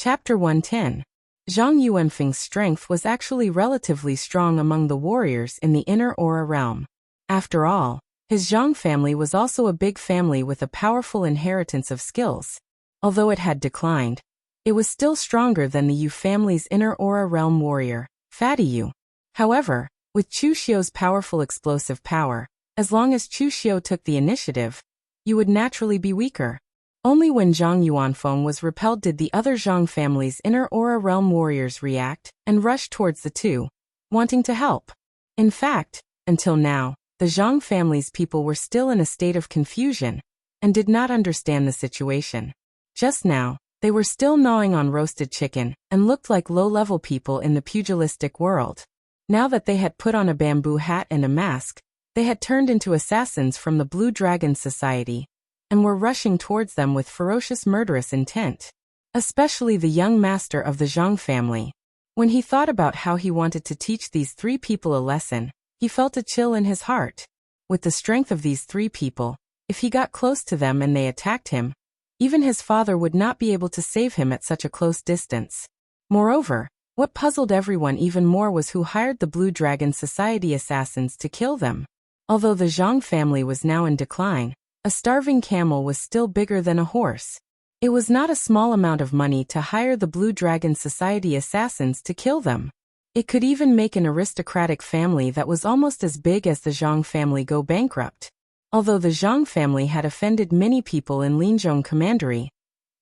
Chapter 110. Zhang Yuanfeng's strength was actually relatively strong among the warriors in the inner aura realm. After all, his Zhang family was also a big family with a powerful inheritance of skills. Although it had declined, it was still stronger than the Yu family's inner aura realm warrior, Fatty Yu. However, with Chu Xiu's powerful explosive power, as long as Chu Xiu took the initiative, you would naturally be weaker. Only when Zhang Yuanfeng was repelled did the other Zhang family's inner aura realm warriors react and rush towards the two, wanting to help. In fact, until now, the Zhang family's people were still in a state of confusion and did not understand the situation. Just now, they were still gnawing on roasted chicken and looked like low-level people in the pugilistic world. Now that they had put on a bamboo hat and a mask, they had turned into assassins from the Blue Dragon Society and were rushing towards them with ferocious murderous intent. Especially the young master of the Zhang family. When he thought about how he wanted to teach these three people a lesson, he felt a chill in his heart. With the strength of these three people, if he got close to them and they attacked him, even his father would not be able to save him at such a close distance. Moreover, what puzzled everyone even more was who hired the Blue Dragon Society assassins to kill them. Although the Zhang family was now in decline, a starving camel was still bigger than a horse. It was not a small amount of money to hire the Blue Dragon Society assassins to kill them. It could even make an aristocratic family that was almost as big as the Zhang family go bankrupt. Although the Zhang family had offended many people in Linzhong Commandery,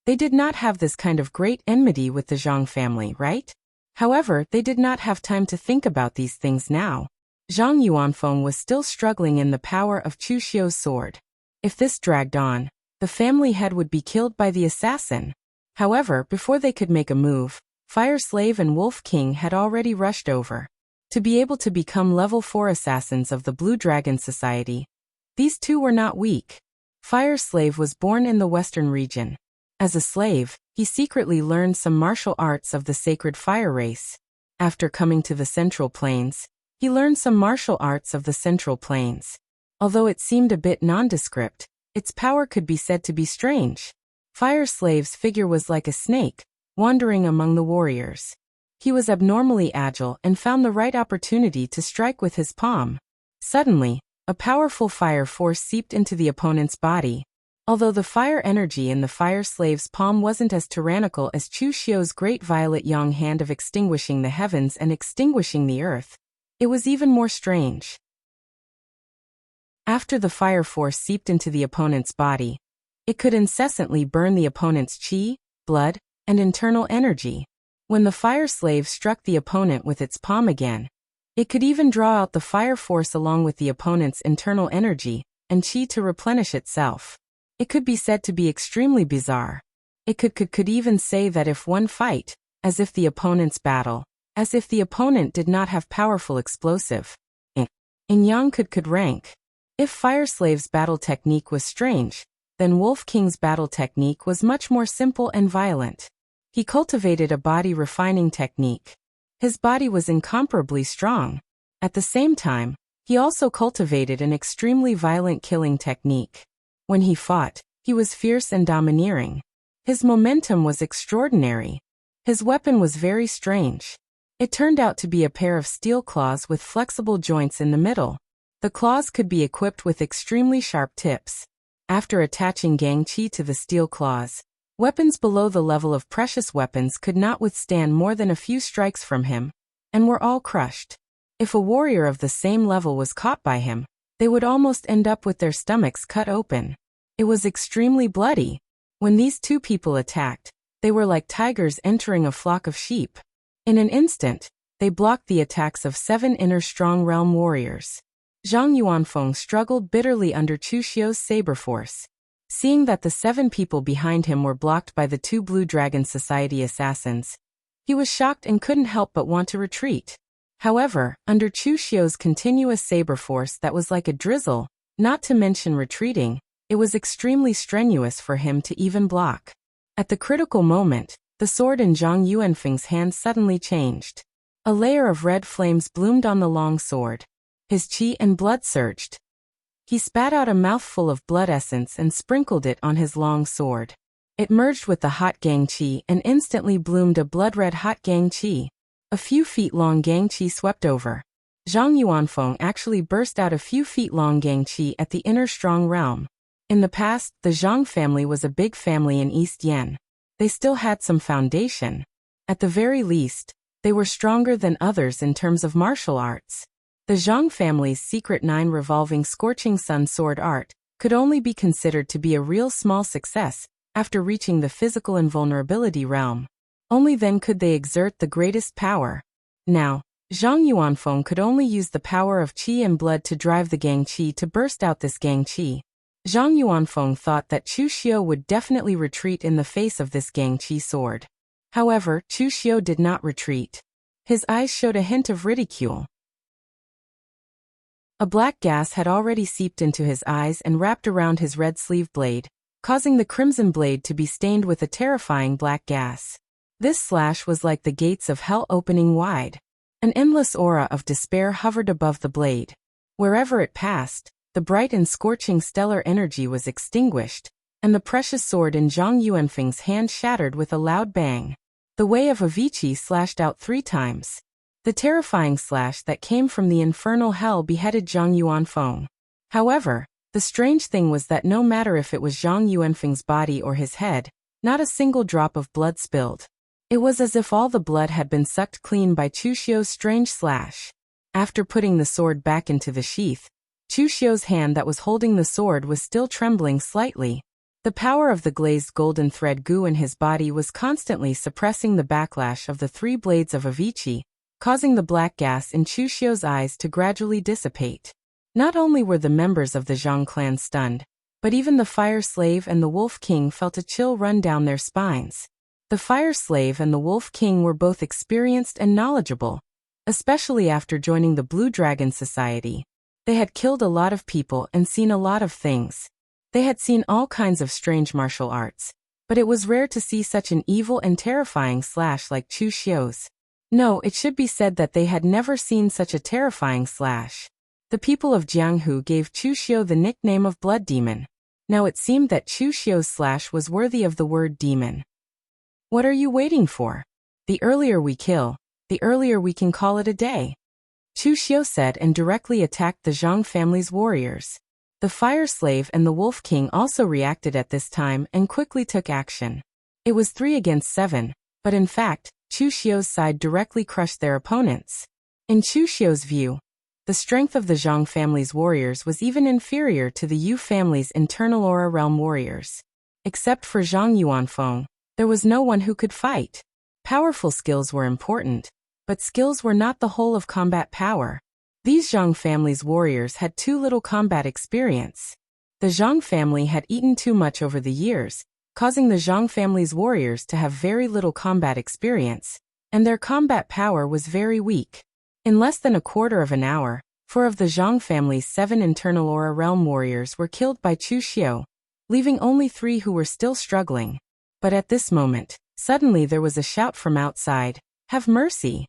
they did not have this kind of great enmity with the Zhang family, right? However, they did not have time to think about these things now. Zhang Yuanfeng was still struggling in the power of Chu Xiu's sword. If this dragged on, the family head would be killed by the assassin. However, before they could make a move, Fire Slave and Wolf King had already rushed over. To be able to become level 4 assassins of the Blue Dragon Society, these two were not weak. Fire Slave was born in the western region. As a slave, he secretly learned some martial arts of the sacred fire race. After coming to the Central Plains, he learned some martial arts of the Central Plains. Although it seemed a bit nondescript, its power could be said to be strange. Fire Slave's figure was like a snake, wandering among the warriors. He was abnormally agile and found the right opportunity to strike with his palm. Suddenly, a powerful fire force seeped into the opponent's body. Although the fire energy in the Fire Slave's palm wasn't as tyrannical as Chu Xiu's great violet yang hand of extinguishing the heavens and extinguishing the earth, it was even more strange. After the fire force seeped into the opponent's body, it could incessantly burn the opponent's qi, blood, and internal energy. When the Fire Slave struck the opponent with its palm again, it could even draw out the fire force along with the opponent's internal energy and qi to replenish itself. It could be said to be extremely bizarre. It could even say that if one fight, as if the opponent's battle, as if the opponent did not have powerful explosive in yang could rank. If Fire Slave's battle technique was strange, then Wolf King's battle technique was much more simple and violent. He cultivated a body refining technique. His body was incomparably strong. At the same time, he also cultivated an extremely violent killing technique. When he fought, he was fierce and domineering. His momentum was extraordinary. His weapon was very strange. It turned out to be a pair of steel claws with flexible joints in the middle. The claws could be equipped with extremely sharp tips. After attaching Gang Qi to the steel claws, weapons below the level of precious weapons could not withstand more than a few strikes from him, and were all crushed. If a warrior of the same level was caught by him, they would almost end up with their stomachs cut open. It was extremely bloody. When these two people attacked, they were like tigers entering a flock of sheep. In an instant, they blocked the attacks of 7 inner strong realm warriors. Zhang Yuanfeng struggled bitterly under Chu Xiu's saber force. Seeing that the 7 people behind him were blocked by the 2 Blue Dragon Society assassins, he was shocked and couldn't help but want to retreat. However, under Chu Xiu's continuous saber force that was like a drizzle, not to mention retreating, it was extremely strenuous for him to even block. At the critical moment, the sword in Zhang Yuanfeng's hand suddenly changed. A layer of red flames bloomed on the long sword. His qi and blood surged. He spat out a mouthful of blood essence and sprinkled it on his long sword. It merged with the hot gang chi and instantly bloomed a blood-red hot gang chi. A few feet long gang chi swept over. Zhang Yuanfeng actually burst out a few feet long gang chi at the inner strong realm. In the past, the Zhang family was a big family in East Yan. They still had some foundation. At the very least, they were stronger than others in terms of martial arts. The Zhang family's secret 9 revolving scorching sun sword art could only be considered to be a real small success after reaching the physical invulnerability realm. Only then could they exert the greatest power. Now, Zhang Yuanfeng could only use the power of qi and blood to drive the gang qi to burst out this gang qi. Zhang Yuanfeng thought that Chu Xiu would definitely retreat in the face of this gang qi sword. However, Chu Xiu did not retreat. His eyes showed a hint of ridicule. A black gas had already seeped into his eyes and wrapped around his red sleeve blade, causing the crimson blade to be stained with a terrifying black gas. This slash was like the gates of hell opening wide. An endless aura of despair hovered above the blade. Wherever it passed, the bright and scorching stellar energy was extinguished, and the precious sword in Zhang Yuanfeng's hand shattered with a loud bang. The way of Avicii slashed out 3 times. The terrifying slash that came from the infernal hell beheaded Zhang Yuanfeng. However, the strange thing was that no matter if it was Zhang Yuanfeng's body or his head, not a single drop of blood spilled. It was as if all the blood had been sucked clean by Chu Xiu's strange slash. After putting the sword back into the sheath, Chu Xiu's hand that was holding the sword was still trembling slightly. The power of the glazed golden thread goo in his body was constantly suppressing the backlash of the 3 blades of Avicii, causing the black gas in Chu Xiu's eyes to gradually dissipate. Not only were the members of the Zhang clan stunned, but even the Fire Slave and the Wolf King felt a chill run down their spines. The Fire Slave and the Wolf King were both experienced and knowledgeable, especially after joining the Blue Dragon Society. They had killed a lot of people and seen a lot of things. They had seen all kinds of strange martial arts, but it was rare to see such an evil and terrifying slash like Chu Xiu's. No, it should be said that they had never seen such a terrifying slash. The people of Jianghu gave Chu Xiu the nickname of Blood Demon. Now it seemed that Chu Xiu's slash was worthy of the word demon. What are you waiting for? The earlier we kill, the earlier we can call it a day. Chu Xiu said and directly attacked the Zhang family's warriors. The Fire Slave and the Wolf King also reacted at this time and quickly took action. It was 3 against 7, but in fact, Chu Xiu's side directly crushed their opponents. In Chu Xiu's view, the strength of the Zhang family's warriors was even inferior to the Yu family's internal aura realm warriors. Except for Zhang Yuanfeng, there was no one who could fight. Powerful skills were important, but skills were not the whole of combat power. These Zhang family's warriors had too little combat experience. The Zhang family had eaten too much over the years, causing the Zhang family's warriors to have very little combat experience, and their combat power was very weak. In less than a quarter of an hour, 4 of the Zhang family's 7 internal aura realm warriors were killed by Chu Xiu, leaving only 3 who were still struggling. But at this moment, suddenly there was a shout from outside, "Have mercy!"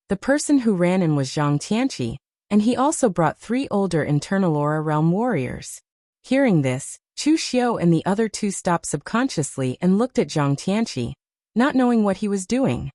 The person who ran in was Zhang Tianqi, and he also brought 3 older internal aura realm warriors. Hearing this, Chu Xiu and the other 2 stopped subconsciously and looked at Zhang Tianqi, not knowing what he was doing.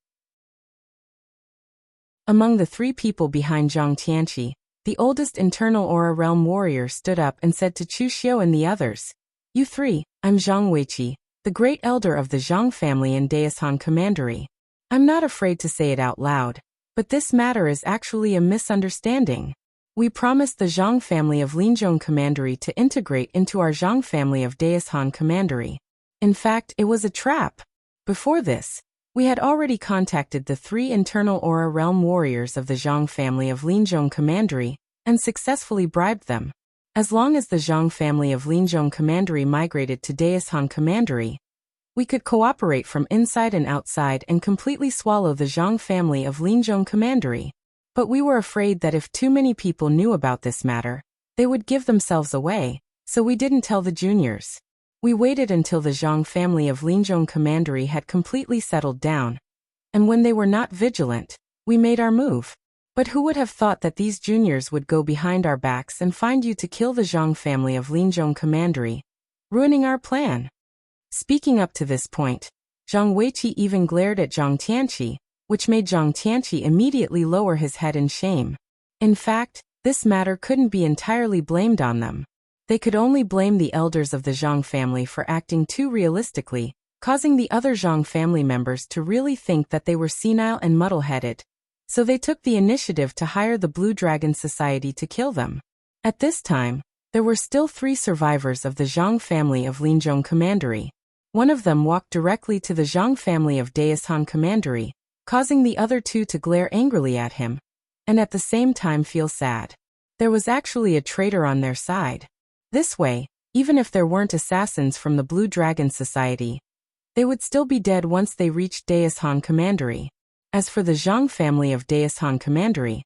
Among the 3 people behind Zhang Tianqi, the oldest internal aura realm warrior stood up and said to Chu Xiu and the others, "You 3, I'm Zhang Weiqi, the great elder of the Zhang family in Daishan Commandery. I'm not afraid to say it out loud, but this matter is actually a misunderstanding. We promised the Zhang family of Linzhong Commandery to integrate into our Zhang family of Daishan Commandery. In fact, it was a trap. Before this, we had already contacted the 3 internal aura realm warriors of the Zhang family of Linzhong Commandery and successfully bribed them. As long as the Zhang family of Linzhong Commandery migrated to Daishan Commandery, we could cooperate from inside and outside and completely swallow the Zhang family of Linzhong Commandery. But we were afraid that if too many people knew about this matter, they would give themselves away, so we didn't tell the juniors. We waited until the Zhang family of Linzhong Commandery had completely settled down, and when they were not vigilant, we made our move. But who would have thought that these juniors would go behind our backs and find you to kill the Zhang family of Linzhong Commandery, ruining our plan? Speaking up to this point, Zhang Weiqi even glared at Zhang Tianqi, which made Zhang Tianqi immediately lower his head in shame. In fact, this matter couldn't be entirely blamed on them. They could only blame the elders of the Zhang family for acting too realistically, causing the other Zhang family members to really think that they were senile and muddle-headed. So they took the initiative to hire the Blue Dragon Society to kill them. At this time, there were still 3 survivors of the Zhang family of Linzhong Commandery. One of them walked directly to the Zhang family of Daishan Commandery, causing the other 2 to glare angrily at him, and at the same time feel sad. There was actually a traitor on their side. This way, even if there weren't assassins from the Blue Dragon Society, they would still be dead once they reached Daishan Commandery. As for the Zhang family of Daishan Commandery,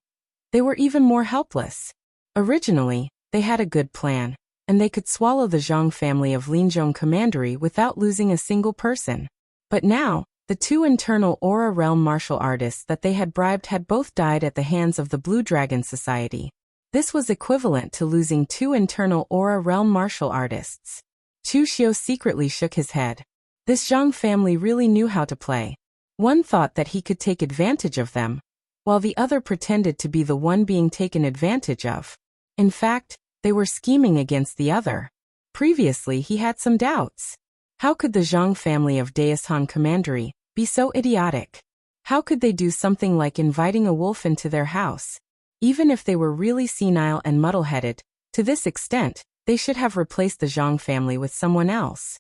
they were even more helpless. Originally, they had a good plan, and they could swallow the Zhang family of Linzhong Commandery without losing a single person. But now, the 2 internal Aura Realm martial artists that they had bribed had both died at the hands of the Blue Dragon Society. This was equivalent to losing 2 internal Aura Realm martial artists. Chu Xiu secretly shook his head. This Zhang family really knew how to play. One thought that he could take advantage of them, while the other pretended to be the one being taken advantage of. In fact, they were scheming against the other. Previously he had some doubts. How could the Zhang family of Daishan Commandery be so idiotic? How could they do something like inviting a wolf into their house? Even if they were really senile and muddle-headed, to this extent, they should have replaced the Zhang family with someone else.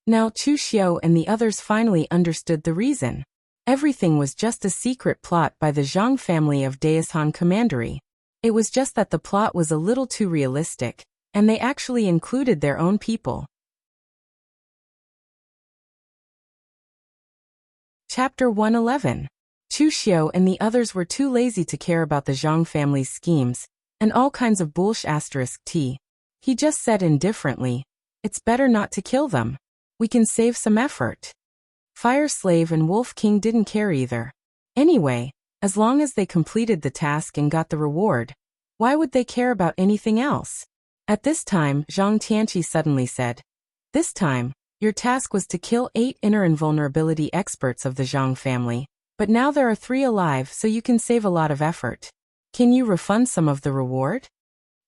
Now Chu Xiu and the others finally understood the reason. Everything was just a secret plot by the Zhang family of Daishan Commandery. It was just that the plot was a little too realistic, and they actually included their own people. Chapter 111. Chu Xiu and the others were too lazy to care about the Zhang family's schemes, and all kinds of bullshit. He just said indifferently, "It's better not to kill them. We can save some effort." Fire Slave and Wolf King didn't care either. Anyway, as long as they completed the task and got the reward, why would they care about anything else? At this time, Zhang Tianqi suddenly said, "This time, your task was to kill 8 inner invulnerability experts of the Zhang family. But now there are 3 alive, so you can save a lot of effort. Can you refund some of the reward?"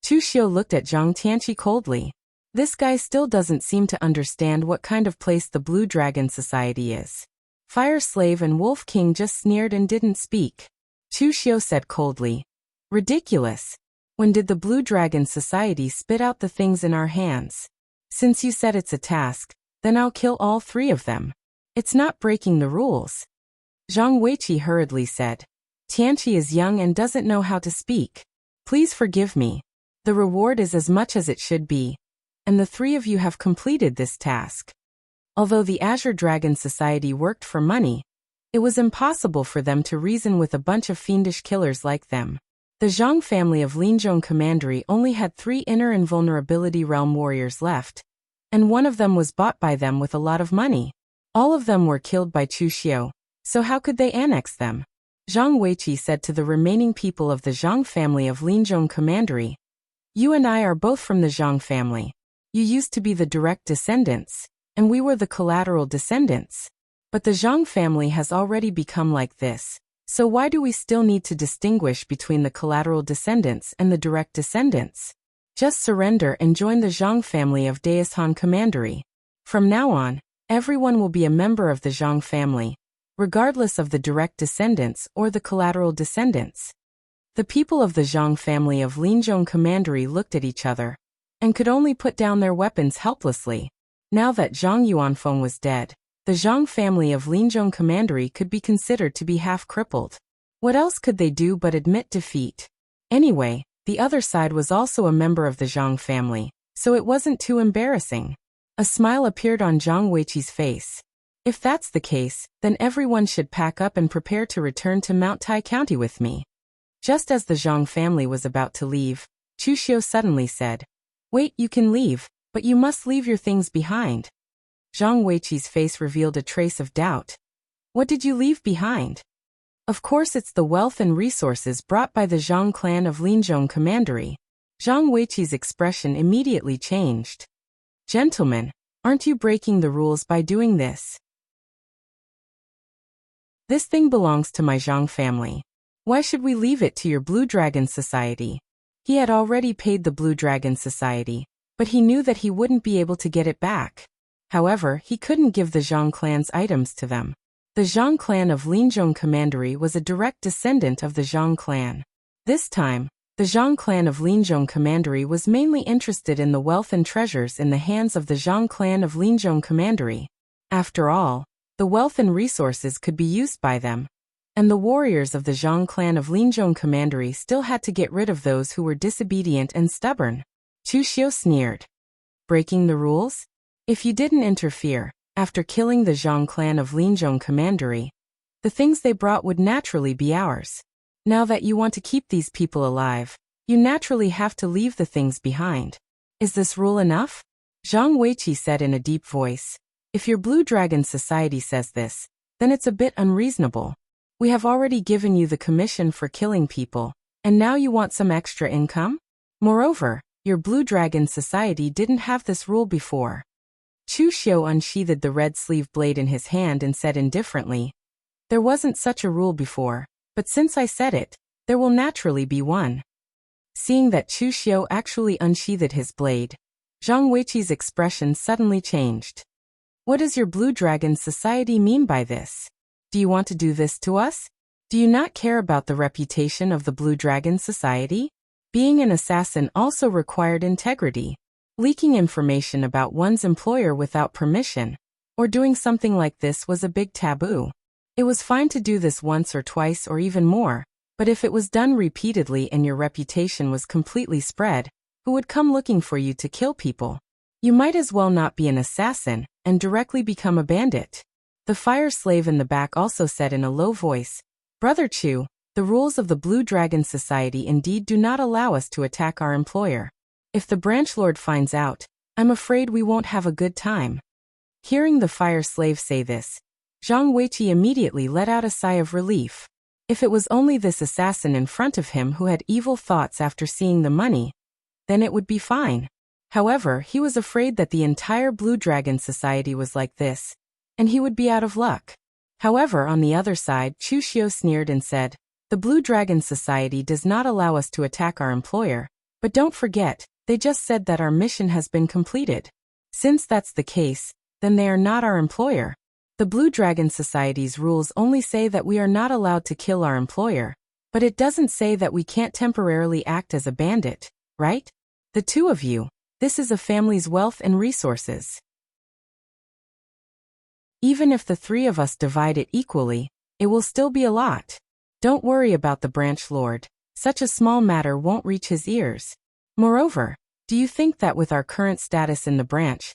Chu Xiu looked at Zhang Tianqi coldly. This guy still doesn't seem to understand what kind of place the Blue Dragon Society is. Fire Slave and Wolf King just sneered and didn't speak. Chu Xiu said coldly, "Ridiculous. When did the Blue Dragon Society spit out the things in our hands? Since you said it's a task, then I'll kill all 3 of them. It's not breaking the rules." Zhang Weiqi hurriedly said, "Tianqi is young and doesn't know how to speak. Please forgive me. The reward is as much as it should be, and the 3 of you have completed this task." Although the Azure Dragon Society worked for money, it was impossible for them to reason with a bunch of fiendish killers like them. The Zhang family of Linzhong Commandery only had 3 inner invulnerability realm warriors left, and one of them was bought by them with a lot of money. All of them were killed by Chu Xiu. So how could they annex them? Zhang Weiqi said to the remaining people of the Zhang family of Linzhong Commandery, "You and I are both from the Zhang family. You used to be the direct descendants, and we were the collateral descendants. But the Zhang family has already become like this, so why do we still need to distinguish between the collateral descendants and the direct descendants? Just surrender and join the Zhang family of Daishan Commandery. From now on, everyone will be a member of the Zhang family, regardless of the direct descendants or the collateral descendants." The people of the Zhang family of Linzhong Commandery looked at each other, and could only put down their weapons helplessly. Now that Zhang Yuanfeng was dead, the Zhang family of Linzhong Commandery could be considered to be half-crippled. What else could they do but admit defeat? Anyway, the other side was also a member of the Zhang family, so it wasn't too embarrassing. A smile appeared on Zhang Weiqi's face. "If that's the case, then everyone should pack up and prepare to return to Mount Tai County with me." Just as the Zhang family was about to leave, Chu Xiu suddenly said, "Wait, you can leave, but you must leave your things behind." Zhang Weiqi's face revealed a trace of doubt. "What did you leave behind?" "Of course it's the wealth and resources brought by the Zhang clan of Linzhong Commandery." Zhang Weiqi's expression immediately changed. Gentlemen, aren't you breaking the rules by doing this? This thing belongs to my Zhang family. Why should we leave it to your Blue Dragon Society? He had already paid the Blue Dragon Society, but he knew that he wouldn't be able to get it back. However, he couldn't give the Zhang clan's items to them. The Zhang clan of Linzhong Commandery was a direct descendant of the Zhang clan. This time, the Zhang clan of Linzhong Commandery was mainly interested in the wealth and treasures in the hands of the Zhang clan of Linzhong Commandery. After all, the wealth and resources could be used by them, and the warriors of the Zhang clan of Linzhong Commandery still had to get rid of those who were disobedient and stubborn. Chu Xiu sneered. Breaking the rules? If you didn't interfere, after killing the Zhang clan of Linzhong Commandery, the things they brought would naturally be ours. Now that you want to keep these people alive, you naturally have to leave the things behind. Is this rule enough? Zhang Weiqi said in a deep voice. If your Blue Dragon Society says this, then it's a bit unreasonable. We have already given you the commission for killing people, and now you want some extra income? Moreover, your Blue Dragon Society didn't have this rule before. Chu Xiu unsheathed the red sleeve blade in his hand and said indifferently, there wasn't such a rule before, but since I said it, there will naturally be one. Seeing that Chu Xiu actually unsheathed his blade, Zhang Weiqi's expression suddenly changed. What does your Blue Dragon Society mean by this? Do you want to do this to us? Do you not care about the reputation of the Blue Dragon Society? Being an assassin also required integrity. Leaking information about one's employer without permission, or doing something like this was a big taboo. It was fine to do this once or twice or even more, but if it was done repeatedly and your reputation was completely spread, who would come looking for you to kill people? You might as well not be an assassin and directly become a bandit. The fire slave in the back also said in a low voice, Brother Chu, the rules of the Blue Dragon Society indeed do not allow us to attack our employer. If the branch lord finds out, I'm afraid we won't have a good time. Hearing the fire slave say this, Zhang Weiqi immediately let out a sigh of relief. If it was only this assassin in front of him who had evil thoughts after seeing the money, then it would be fine. However, he was afraid that the entire Blue Dragon Society was like this, and he would be out of luck. However, on the other side, Chu Xiu sneered and said, the Blue Dragon Society does not allow us to attack our employer, but don't forget, they just said that our mission has been completed. Since that's the case, then they are not our employer. The Blue Dragon Society's rules only say that we are not allowed to kill our employer, but it doesn't say that we can't temporarily act as a bandit, right? The two of you, this is a family's wealth and resources. Even if the three of us divide it equally, it will still be a lot. Don't worry about the branch lord, such a small matter won't reach his ears. Moreover, do you think that with our current status in the branch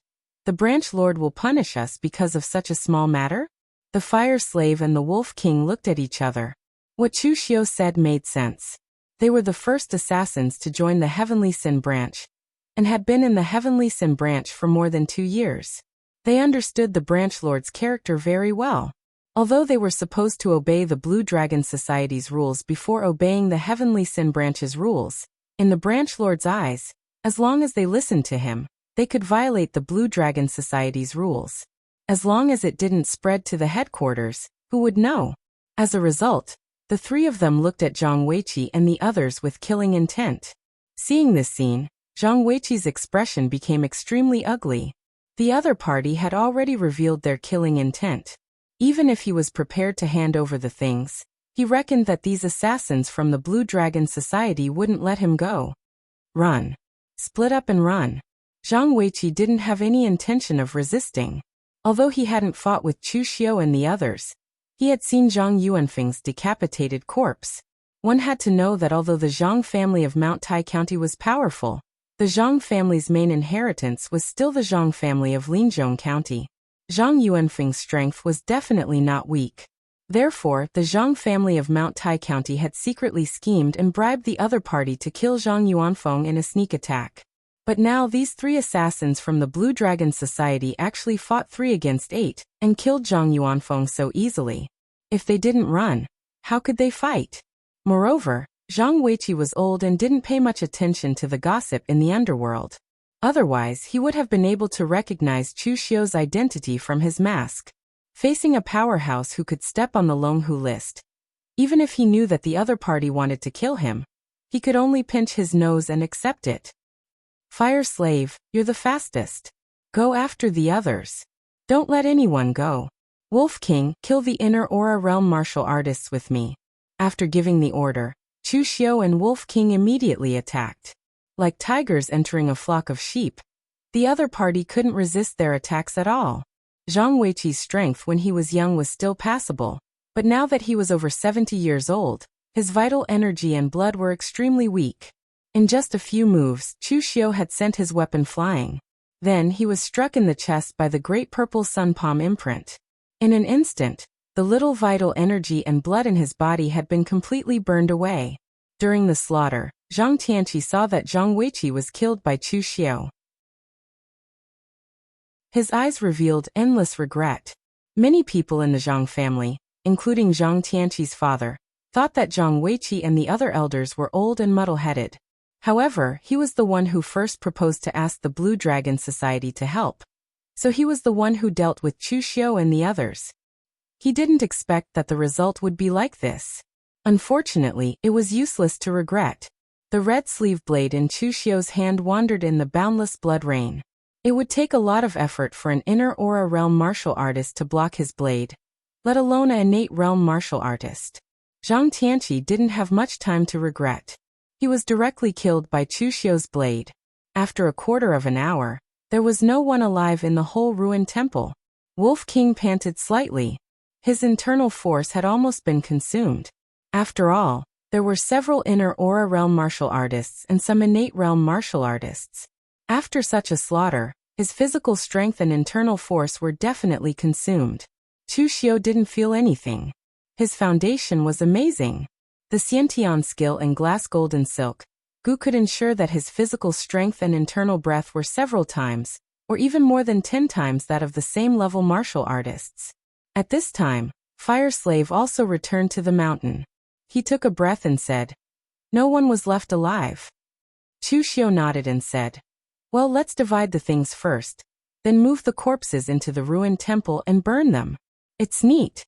lord will punish us because of such a small matter? The fire slave and the wolf king looked at each other. What Chu Xiu said made sense. They were the first assassins to join the Heavenly Sin branch, and had been in the Heavenly Sin branch for more than 2 years. They understood the branch lord's character very well. Although they were supposed to obey the Blue Dragon Society's rules before obeying the Heavenly Sin branch's rules, in the branch lord's eyes, as long as they listened to him, they could violate the Blue Dragon Society's rules. As long as it didn't spread to the headquarters, who would know? As a result, the three of them looked at Zhang Weiqi and the others with killing intent. Seeing this scene, Zhang Weiqi's expression became extremely ugly. The other party had already revealed their killing intent. Even if he was prepared to hand over the things, he reckoned that these assassins from the Blue Dragon Society wouldn't let him go. Run. Split up and run. Zhang Weiqi didn't have any intention of resisting. Although he hadn't fought with Chu Xiu and the others, he had seen Zhang Yuanfeng's decapitated corpse. One had to know that although the Zhang family of Mount Tai County was powerful, the Zhang family's main inheritance was still the Zhang family of Linzhong County. Zhang Yuanfeng's strength was definitely not weak. Therefore, the Zhang family of Mount Tai County had secretly schemed and bribed the other party to kill Zhang Yuanfeng in a sneak attack. But now these three assassins from the Blue Dragon Society actually fought 3 against 8 and killed Zhang Yuanfeng so easily. If they didn't run, how could they fight? Moreover, Zhang Weiqi was old and didn't pay much attention to the gossip in the underworld. Otherwise, he would have been able to recognize Chu Xiu's identity from his mask. Facing a powerhouse who could step on the Longhu list, even if he knew that the other party wanted to kill him, he could only pinch his nose and accept it. Fire Slave, you're the fastest. Go after the others. Don't let anyone go. Wolf King, kill the inner aura realm martial artists with me. After giving the order, Chu Xiu and Wolf King immediately attacked. Like tigers entering a flock of sheep, the other party couldn't resist their attacks at all. Zhang Weiqi's strength when he was young was still passable, but now that he was over 70 years old, his vital energy and blood were extremely weak. In just a few moves, Chu Xiu had sent his weapon flying. Then he was struck in the chest by the great purple sun palm imprint. In an instant, the little vital energy and blood in his body had been completely burned away. During the slaughter, Zhang Tianqi saw that Zhang Weiqi was killed by Chu Xiu. His eyes revealed endless regret. Many people in the Zhang family, including Zhang Tianqi's father, thought that Zhang Weiqi and the other elders were old and muddle-headed. However, he was the one who first proposed to ask the Blue Dragon Society to help. So he was the one who dealt with Chu Xiu and the others. He didn't expect that the result would be like this. Unfortunately, it was useless to regret. The red sleeve blade in Chu Xiu's hand wandered in the boundless blood rain. It would take a lot of effort for an inner aura realm martial artist to block his blade, let alone an innate realm martial artist. Zhang Tianqi didn't have much time to regret. He was directly killed by Chu Xiu's blade. After a quarter of an hour, there was no one alive in the whole ruined temple. Wolf King panted slightly. His internal force had almost been consumed. After all, there were several inner aura realm martial artists and some innate realm martial artists. After such a slaughter, his physical strength and internal force were definitely consumed. Chu Xiu didn't feel anything. His foundation was amazing. The Xiantian skill in glass golden silk, Gu could ensure that his physical strength and internal breath were several times, or even more than 10 times that of the same level martial artists. At this time, Fire Slave also returned to the mountain. He took a breath and said, "No one was left alive." Chu Xiu nodded and said, "Well, let's divide the things first, then move the corpses into the ruined temple and burn them. It's neat."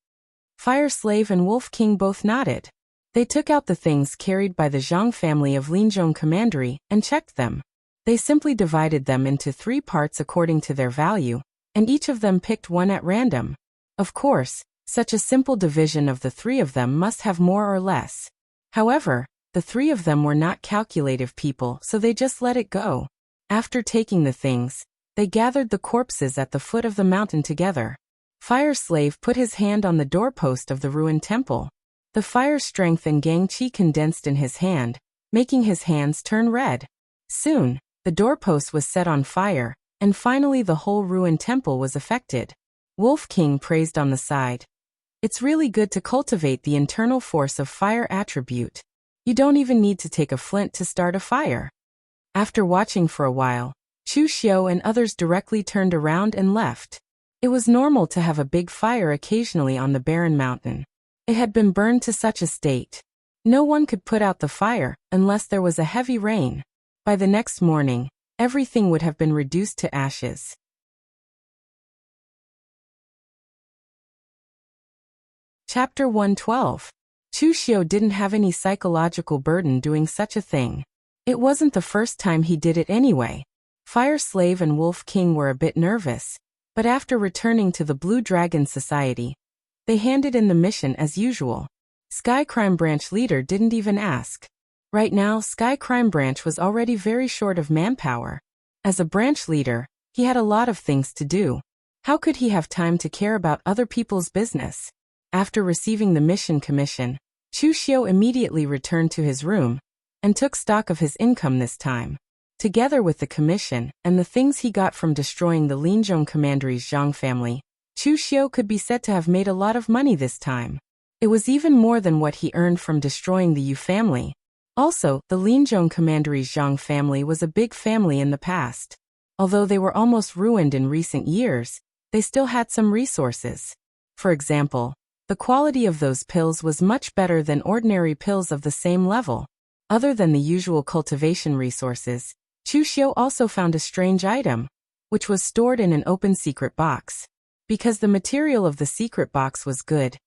Fire Slave and Wolf King both nodded. They took out the things carried by the Zhang family of Linzhong Commandery and checked them. They simply divided them into 3 parts according to their value, and each of them picked one at random. Of course, such a simple division of the 3 of them must have more or less. However, the 3 of them were not calculative people, so they just let it go. After taking the things, they gathered the corpses at the foot of the mountain together. Fire Slave put his hand on the doorpost of the ruined temple. The fire strength and Gang Qi condensed in his hand, making his hands turn red. Soon, the doorpost was set on fire, and finally the whole ruined temple was affected. Wolf King praised on the side. "It's really good to cultivate the internal force of fire attribute. You don't even need to take a flint to start a fire." After watching for a while, Chu Xiu and others directly turned around and left. It was normal to have a big fire occasionally on the barren mountain. It had been burned to such a state. No one could put out the fire unless there was a heavy rain. By the next morning, everything would have been reduced to ashes. Chapter 112. Chu Xiu didn't have any psychological burden doing such a thing. It wasn't the first time he did it anyway. Fire Slave and Wolf King were a bit nervous, but after returning to the Blue Dragon Society, they handed in the mission as usual. Sky Crime Branch leader didn't even ask. Right now, Sky Crime Branch was already very short of manpower. As a branch leader, he had a lot of things to do. How could he have time to care about other people's business? After receiving the mission commission, Chu Xiu immediately returned to his room and took stock of his income this time. Together with the commission and the things he got from destroying the Linzhong Commandery's Zhang family, Chu Xiu could be said to have made a lot of money this time. It was even more than what he earned from destroying the Yu family. Also, the Linzhong Commandery's Zhang family was a big family in the past. Although they were almost ruined in recent years, they still had some resources. For example, the quality of those pills was much better than ordinary pills of the same level. Other than the usual cultivation resources, Chu Xiu also found a strange item, which was stored in an open secret box. Because the material of the secret box was good,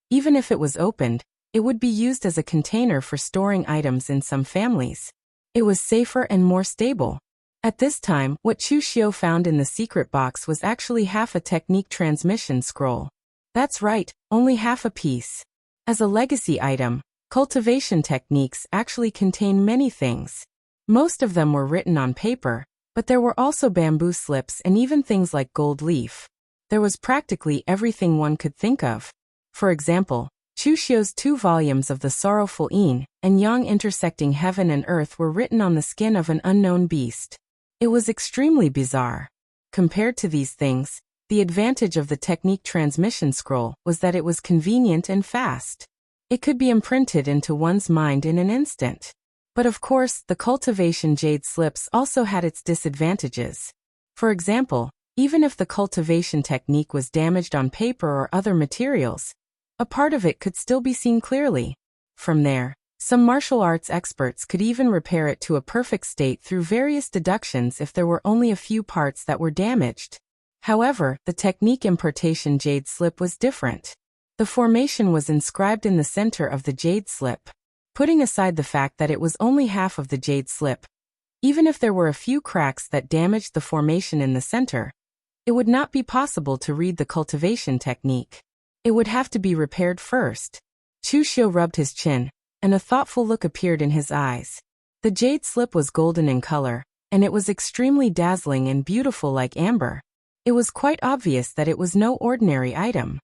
even if it was opened, it would be used as a container for storing items in some families. It was safer and more stable. At this time, what Chu Xiu found in the secret box was actually half a technique transmission scroll. That's right, only half a piece. As a legacy item, cultivation techniques actually contain many things. Most of them were written on paper, but there were also bamboo slips and even things like gold leaf. There was practically everything one could think of. For example, Chu Xiu's 2 volumes of the Sorrowful Yin and Yang intersecting heaven and earth were written on the skin of an unknown beast. It was extremely bizarre. Compared to these things, the advantage of the technique transmission scroll was that it was convenient and fast. It could be imprinted into one's mind in an instant. But of course, the cultivation jade slips also had its disadvantages. For example, even if the cultivation technique was damaged on paper or other materials, a part of it could still be seen clearly. From there, some martial arts experts could even repair it to a perfect state through various deductions if there were only a few parts that were damaged. However, the technique importation jade slip was different. The formation was inscribed in the center of the jade slip. Putting aside the fact that it was only half of the jade slip, even if there were a few cracks that damaged the formation in the center, it would not be possible to read the cultivation technique. It would have to be repaired first. Chu Xiu rubbed his chin, and a thoughtful look appeared in his eyes. The jade slip was golden in color, and it was extremely dazzling and beautiful like amber. It was quite obvious that it was no ordinary item.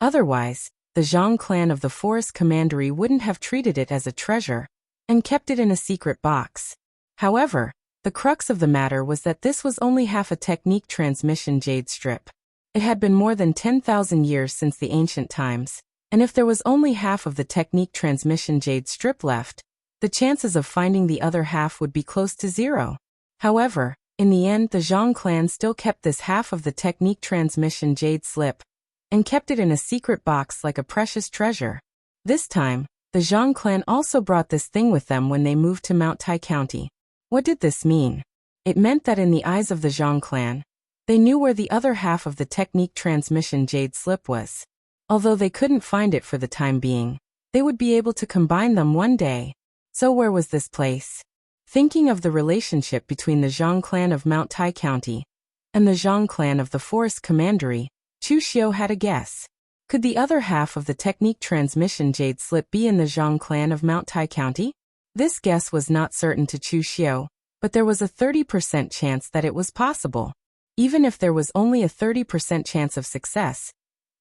Otherwise, the Zhang clan of the Forest Commandery wouldn't have treated it as a treasure and kept it in a secret box. However, the crux of the matter was that this was only half a technique transmission jade strip. It had been more than 10,000 years since the ancient times, and if there was only half of the technique transmission jade strip left, the chances of finding the other half would be close to 0. However, in the end, the Zhang clan still kept this half of the technique transmission jade slip and kept it in a secret box like a precious treasure. This time, the Zhang clan also brought this thing with them when they moved to Mount Tai County. What did this mean? It meant that in the eyes of the Zhang clan, they knew where the other half of the technique transmission jade slip was. Although they couldn't find it for the time being, they would be able to combine them one day. So where was this place? Thinking of the relationship between the Zhang clan of Mount Tai County and the Zhang clan of the Forest Commandery, Chu Xiu had a guess. Could the other half of the technique transmission jade slip be in the Zhang clan of Mount Tai County? This guess was not certain to Chu Xiu, but there was a 30% chance that it was possible. Even if there was only a 30% chance of success,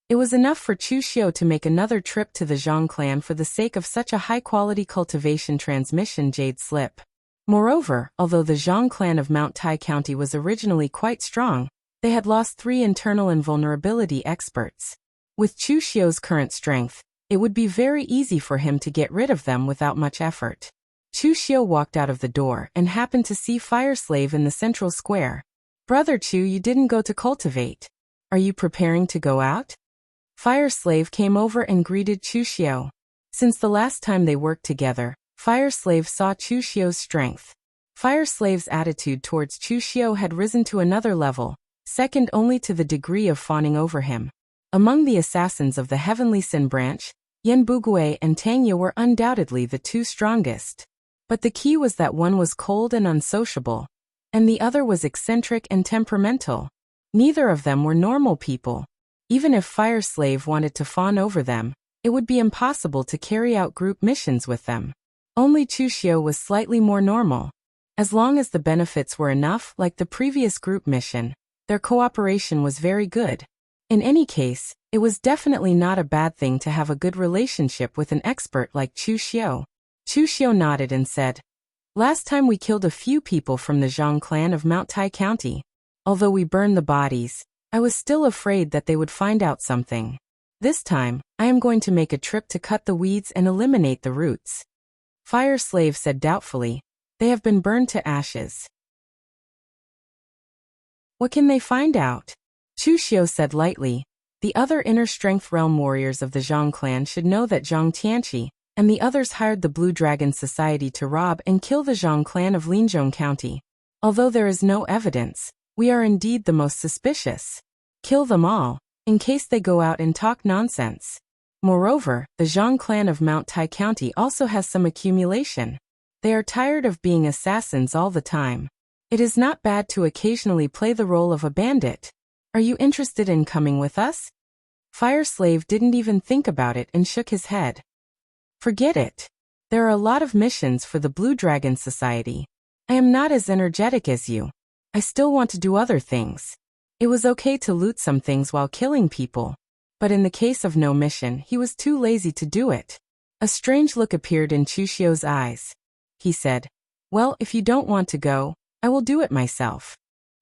it was enough for Chu Xiu to make another trip to the Zhang clan for the sake of such a high-quality cultivation transmission jade slip. Moreover, although the Zhang clan of Mount Tai County was originally quite strong, they had lost 3 internal invulnerability experts. With Chu Xiu's current strength, it would be very easy for him to get rid of them without much effort. Chu Xiu walked out of the door and happened to see Fire Slave in the central square. "Brother Chu, you didn't go to cultivate. Are you preparing to go out?" Fire Slave came over and greeted Chu Xiu. Since the last time they worked together, Fire Slave saw Chu Xiu's strength. Fire Slave's attitude towards Chu Xiu had risen to another level, second only to the degree of fawning over him. Among the assassins of the Heavenly Sin branch, Yan Bugui and Tang Ye were undoubtedly the 2 strongest. But the key was that one was cold and unsociable, and the other was eccentric and temperamental. Neither of them were normal people. Even if Fire Slave wanted to fawn over them, it would be impossible to carry out group missions with them. Only Chu Xiu was slightly more normal. As long as the benefits were enough, like the previous group mission, their cooperation was very good. In any case, it was definitely not a bad thing to have a good relationship with an expert like Chu Xiu. Chu Xiu nodded and said, "Last time we killed a few people from the Zhang clan of Mount Tai County. Although we burned the bodies, I was still afraid that they would find out something. This time, I am going to make a trip to cut the weeds and eliminate the roots." Fire Slave said doubtfully, "They have been burned to ashes. What can they find out?" Chu Xiu said lightly, "The other inner strength realm warriors of the Zhang clan should know that Zhang Tianqi, and the others hired the Blue Dragon Society to rob and kill the Zhang clan of Linzhong County. Although there is no evidence, we are indeed the most suspicious. Kill them all, in case they go out and talk nonsense. Moreover, the Zhang clan of Mount Tai County also has some accumulation. They are tired of being assassins all the time. It is not bad to occasionally play the role of a bandit. Are you interested in coming with us? Fire Slave didn't even think about it and shook his head. Forget it. There are a lot of missions for the Blue Dragon Society. I am not as energetic as you. I still want to do other things. It was okay to loot some things while killing people. But in the case of no mission, he was too lazy to do it. A strange look appeared in Chuxio's eyes. He said, "Well, if you don't want to go, I will do it myself."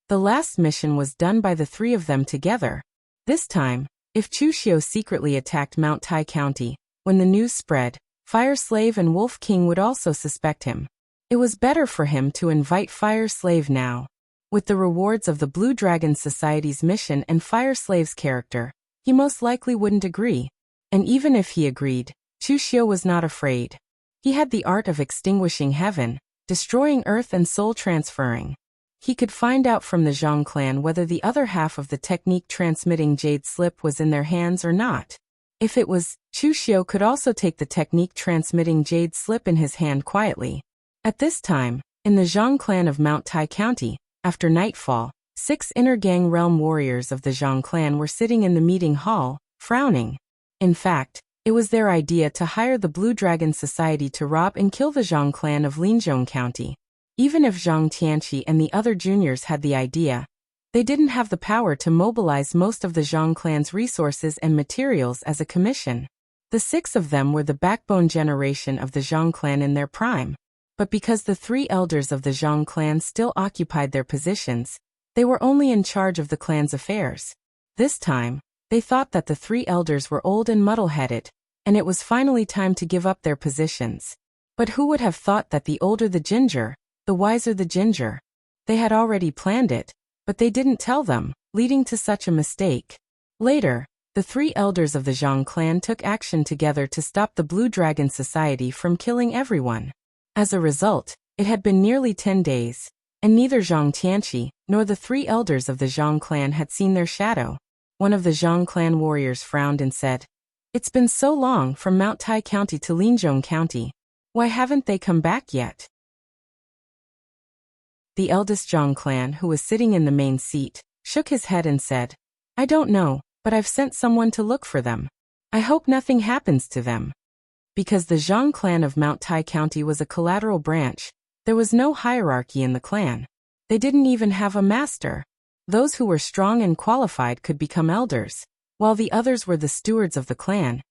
The last mission was done by the three of them together. This time, if Chuxio secretly attacked Mount Tai County, when the news spread, Fire Slave and Wolf King would also suspect him. It was better for him to invite Fire Slave now. With the rewards of the Blue Dragon Society's mission and Fire Slave's character, he most likely wouldn't agree. And even if he agreed, Chuxio was not afraid. He had the art of extinguishing heaven, destroying earth and soul transferring. He could find out from the Zhang clan whether the other half of the technique transmitting Jade Slip was in their hands or not. If it was, Chuxio could also take the technique transmitting Jade Slip in his hand quietly. At this time, in the Zhang clan of Mount Tai County, after nightfall, 6 inner gang realm warriors of the Zhang clan were sitting in the meeting hall, frowning. In fact, it was their idea to hire the Blue Dragon Society to rob and kill the Zhang clan of Linzhong County. Even if Zhang Tianqi and the other juniors had the idea, they didn't have the power to mobilize most of the Zhang clan's resources and materials as a commission. The 6 of them were the backbone generation of the Zhang clan in their prime. But because the 3 elders of the Zhang clan still occupied their positions, they were only in charge of the clan's affairs. This time, they thought that the 3 elders were old and muddle-headed, and it was finally time to give up their positions. But who would have thought that the older the ginger, the wiser the ginger? They had already planned it, but they didn't tell them, leading to such a mistake. Later, the 3 elders of the Zhang clan took action together to stop the Blue Dragon Society from killing everyone. As a result, it had been nearly 10 days, and neither Zhang Tianqi nor the 3 elders of the Zhang clan had seen their shadow. One of the Zhang clan warriors frowned and said, "It's been so long from Mount Tai County to Linzhong County. Why haven't they come back yet?" The eldest Zhang clan, who was sitting in the main seat, shook his head and said, "I don't know, but I've sent someone to look for them. I hope nothing happens to them." Because the Zhang clan of Mount Tai County was a collateral branch, there was no hierarchy in the clan. They didn't even have a master. Those who were strong and qualified could become elders, while the others were the stewards of the clan,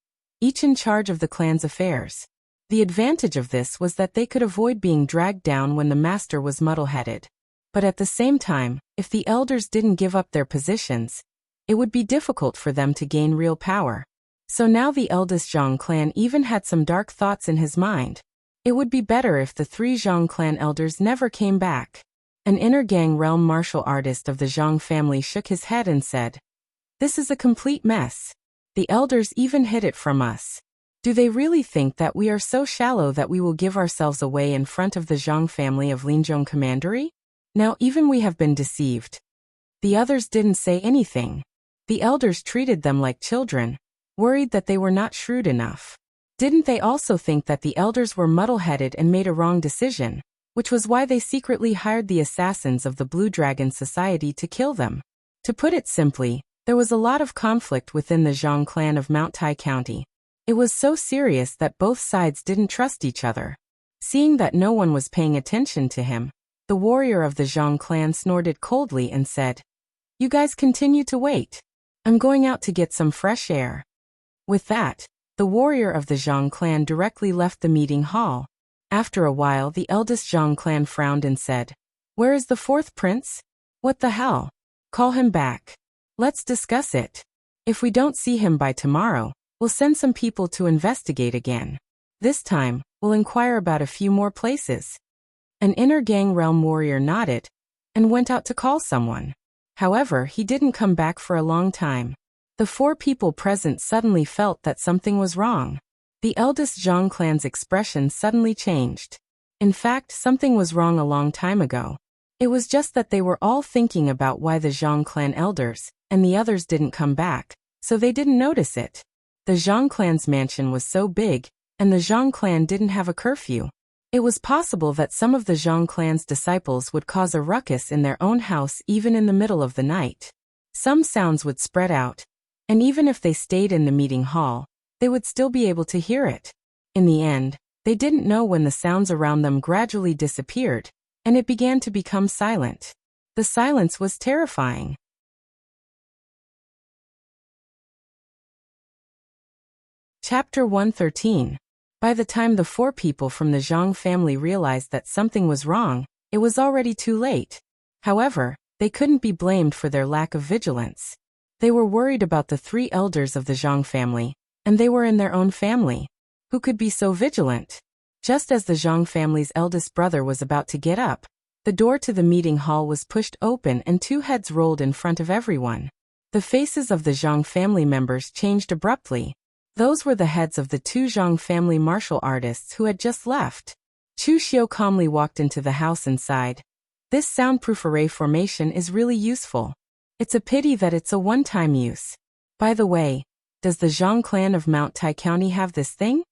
each in charge of the clan's affairs. The advantage of this was that they could avoid being dragged down when the master was muddle-headed. But at the same time, if the elders didn't give up their positions, it would be difficult for them to gain real power. So now the eldest Zhang clan even had some dark thoughts in his mind. It would be better if the 3 Zhang clan elders never came back. An inner gang realm martial artist of the Zhang family shook his head and said, "This is a complete mess. The elders even hid it from us. Do they really think that we are so shallow that we will give ourselves away in front of the Zhang family of Linzhong Commandery? Now even we have been deceived." The others didn't say anything. The elders treated them like children, worried that they were not shrewd enough. Didn't they also think that the elders were muddle-headed and made a wrong decision, which was why they secretly hired the assassins of the Blue Dragon Society to kill them? To put it simply, there was a lot of conflict within the Zhang clan of Mount Tai County. It was so serious that both sides didn't trust each other. Seeing that no one was paying attention to him, the warrior of the Zhang clan snorted coldly and said, "You guys continue to wait. I'm going out to get some fresh air." With that, the warrior of the Zhang clan directly left the meeting hall. After a while, the eldest Zhang clan frowned and said, "Where is the 4th prince? What the hell? Call him back. Let's discuss it. If we don't see him by tomorrow, we'll send some people to investigate again. This time, we'll inquire about a few more places." An inner gang realm warrior nodded and went out to call someone. However, he didn't come back for a long time. The 4 people present suddenly felt that something was wrong. The eldest Zhang clan's expression suddenly changed. In fact, something was wrong a long time ago. It was just that they were all thinking about why the Zhang clan elders and the others didn't come back, so they didn't notice it. The Zhang clan's mansion was so big, and the Zhang clan didn't have a curfew. It was possible that some of the Zhang clan's disciples would cause a ruckus in their own house even in the middle of the night. Some sounds would spread out, and even if they stayed in the meeting hall, they would still be able to hear it. In the end, they didn't know when the sounds around them gradually disappeared, and it began to become silent. The silence was terrifying. Chapter 113. By the time the 4 people from the Zhang family realized that something was wrong, it was already too late. However, they couldn't be blamed for their lack of vigilance. They were worried about the 3 elders of the Zhang family, and they were in their own family. Who could be so vigilant? Just as the Zhang family's eldest brother was about to get up, the door to the meeting hall was pushed open and 2 heads rolled in front of everyone. The faces of the Zhang family members changed abruptly. Those were the heads of the 2 Zhang family martial artists who had just left. Chu Xiu calmly walked into the house and sighed. This soundproof array formation is really useful. It's a pity that it's a one-time use. By the way, does the Zhang clan of Mount Tai County have this thing?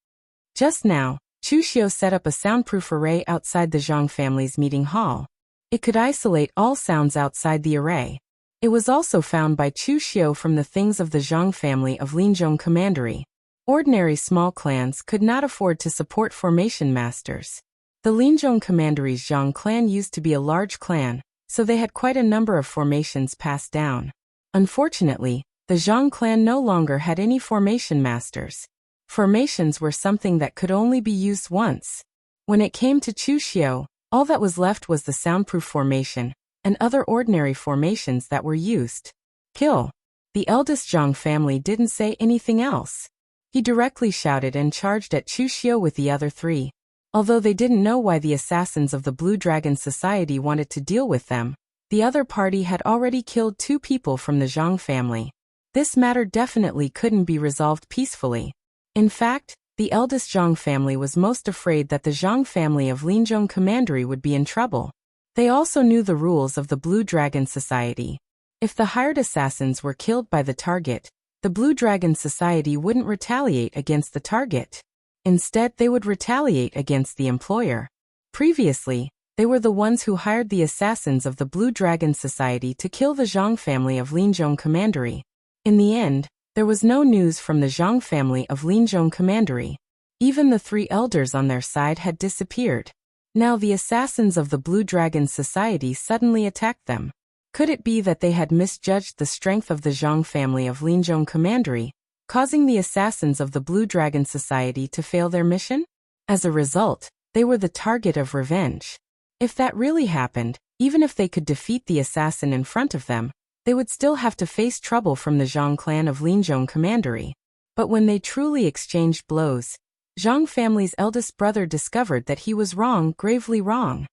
Just now, Chu Xiu set up a soundproof array outside the Zhang family's meeting hall. It could isolate all sounds outside the array. It was also found by Chu Xiu from the things of the Zhang family of Linzhong Commandery. Ordinary small clans could not afford to support formation masters. The Linzhong Commandery's Zhang clan used to be a large clan, so they had quite a number of formations passed down. Unfortunately, the Zhang clan no longer had any formation masters. Formations were something that could only be used once. When it came to Chu Xiu, all that was left was the soundproof formation, and other ordinary formations that were used. Kill. The eldest Zhang family didn't say anything else. He directly shouted and charged at Chu Xiu with the other 3. Although they didn't know why the assassins of the Blue Dragon Society wanted to deal with them, the other party had already killed 2 people from the Zhang family. This matter definitely couldn't be resolved peacefully. In fact, the eldest Zhang family was most afraid that the Zhang family of Linzhong Commandery would be in trouble. They also knew the rules of the Blue Dragon Society. If the hired assassins were killed by the target, the Blue Dragon Society wouldn't retaliate against the target. Instead, they would retaliate against the employer. Previously, they were the ones who hired the assassins of the Blue Dragon Society to kill the Zhang family of Linzhong Commandery. In the end, there was no news from the Zhang family of Linzhong Commandery. Even the 3 elders on their side had disappeared. Now the assassins of the Blue Dragon Society suddenly attacked them. Could it be that they had misjudged the strength of the Zhang family of Linzhong Commandery, causing the assassins of the Blue Dragon Society to fail their mission? As a result, they were the target of revenge. If that really happened, even if they could defeat the assassin in front of them, they would still have to face trouble from the Zhang clan of Linzhong Commandery. But when they truly exchanged blows, Zhang family's eldest brother discovered that he was wrong, gravely wrong.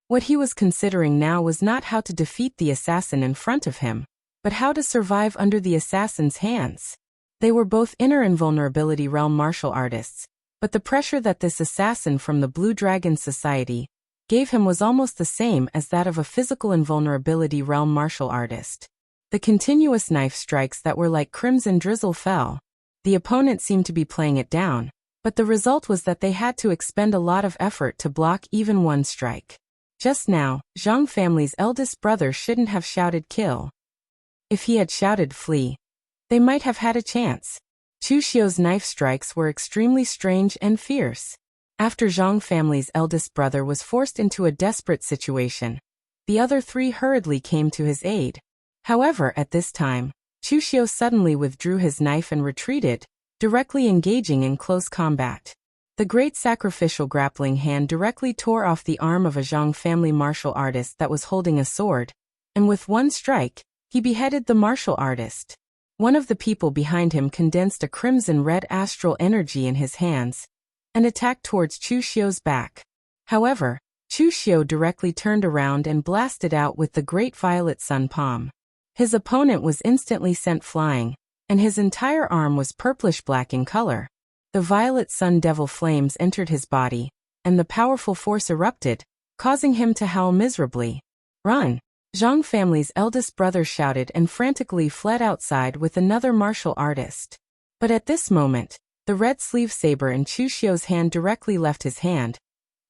What he was considering now was not how to defeat the assassin in front of him, but how to survive under the assassin's hands. They were both inner invulnerability realm martial artists, but the pressure that this assassin from the Blue Dragon Society gave him was almost the same as that of a physical invulnerability realm martial artist. The continuous knife strikes that were like crimson drizzle fell. The opponent seemed to be playing it down, but the result was that they had to expend a lot of effort to block even one strike. Just now, Zhang family's eldest brother shouldn't have shouted kill. If he had shouted flee, they might have had a chance. Chu Xiu's knife strikes were extremely strange and fierce. After Zhang family's eldest brother was forced into a desperate situation, the other 3 hurriedly came to his aid. However, at this time, Chu Xiu suddenly withdrew his knife and retreated, directly engaging in close combat. The great sacrificial grappling hand directly tore off the arm of a Zhang family martial artist that was holding a sword, and with one strike, he beheaded the martial artist. One of the people behind him condensed a crimson-red astral energy in his hands and attacked towards Chu Xiu's back. However, Chu Xiu directly turned around and blasted out with the great violet sun palm. His opponent was instantly sent flying, and his entire arm was purplish-black in color. The violet sun devil flames entered his body, and the powerful force erupted, causing him to howl miserably. "Run!" Zhang family's eldest brother shouted and frantically fled outside with another martial artist. But at this moment, the red sleeve saber in Chu Xiu's hand directly left his hand,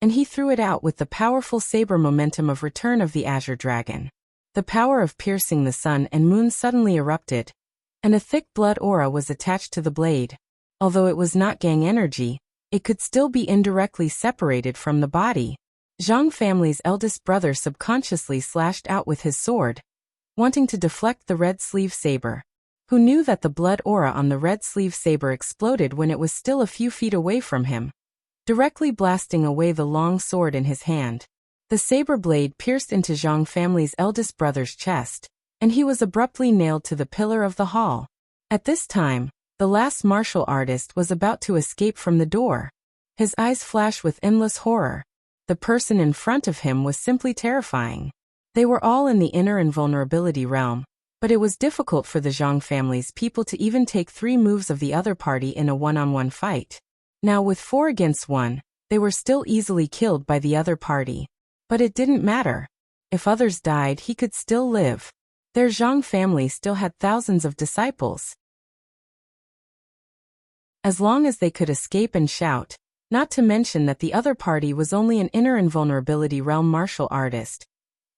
and he threw it out with the powerful saber momentum of Return of the Azure Dragon. The power of piercing the sun and moon suddenly erupted, and a thick blood aura was attached to the blade. Although it was not gang energy, it could still be indirectly separated from the body. Zhang family's eldest brother subconsciously slashed out with his sword, wanting to deflect the red sleeve saber. Who knew that the blood aura on the red sleeve saber exploded when it was still a few feet away from him, directly blasting away the long sword in his hand. The saber blade pierced into Zhang family's eldest brother's chest, and he was abruptly nailed to the pillar of the hall. At this time, the last martial artist was about to escape from the door. His eyes flashed with endless horror. The person in front of him was simply terrifying. They were all in the inner invulnerability realm, but it was difficult for the Zhang family's people to even take 3 moves of the other party in a one-on-one fight. Now with 4 against 1, they were still easily killed by the other party. But it didn't matter. If others died, he could still live. Their Zhang family still had thousands of disciples. As long as they could escape and shout, not to mention that the other party was only an inner invulnerability realm martial artist.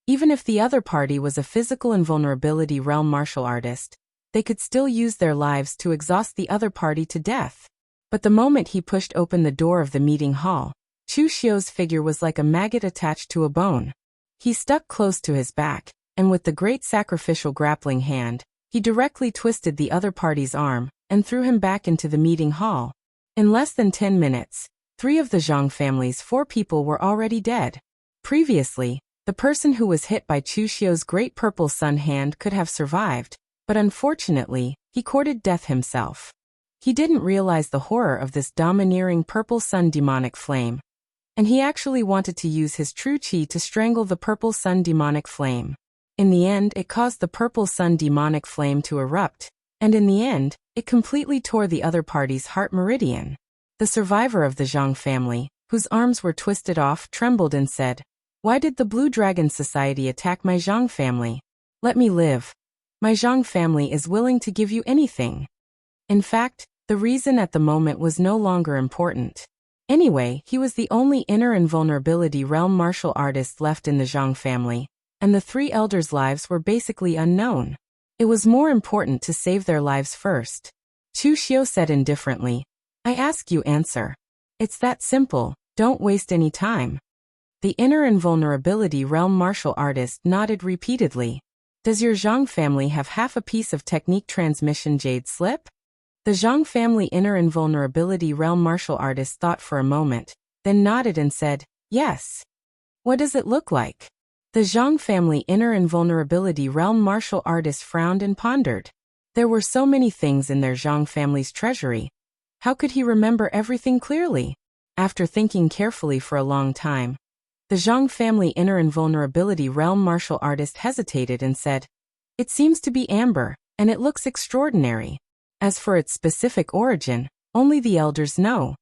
Even if the other party was a physical invulnerability realm martial artist, they could still use their lives to exhaust the other party to death. But the moment he pushed open the door of the meeting hall, Chu Xiu's figure was like a maggot attached to a bone. He stuck close to his back, and with the great sacrificial grappling hand, he directly twisted the other party's arm and threw him back into the meeting hall. In less than 10 minutes, 3 of the Zhang family's 4 people were already dead. Previously, the person who was hit by Chu Xiu's great purple sun hand could have survived, but unfortunately, he courted death himself. He didn't realize the horror of this domineering purple sun demonic flame, and he actually wanted to use his true qi to strangle the purple sun demonic flame. In the end, it caused the purple sun demonic flame to erupt, and in the end, it completely tore the other party's heart meridian. The survivor of the Zhang family, whose arms were twisted off, trembled and said, "Why did the Blue Dragon Society attack my Zhang family? Let me live. My Zhang family is willing to give you anything." In fact, the reason at the moment was no longer important. Anyway, he was the only inner invulnerability realm martial artist left in the Zhang family, and the 3 elders' lives were basically unknown. It was more important to save their lives first. Chu Xiu said indifferently, "I ask you answer. It's that simple, don't waste any time." The inner invulnerability realm martial artist nodded repeatedly. "Does your Zhang family have half a piece of technique transmission jade slip?" The Zhang family inner invulnerability realm martial artist thought for a moment, then nodded and said, "Yes." "What does it look like?" The Zhang family inner invulnerability realm martial artist frowned and pondered. There were so many things in their Zhang family's treasury. How could he remember everything clearly? After thinking carefully for a long time, the Zhang family inner invulnerability realm martial artist hesitated and said, "It seems to be amber, and it looks extraordinary. As for its specific origin, only the elders know."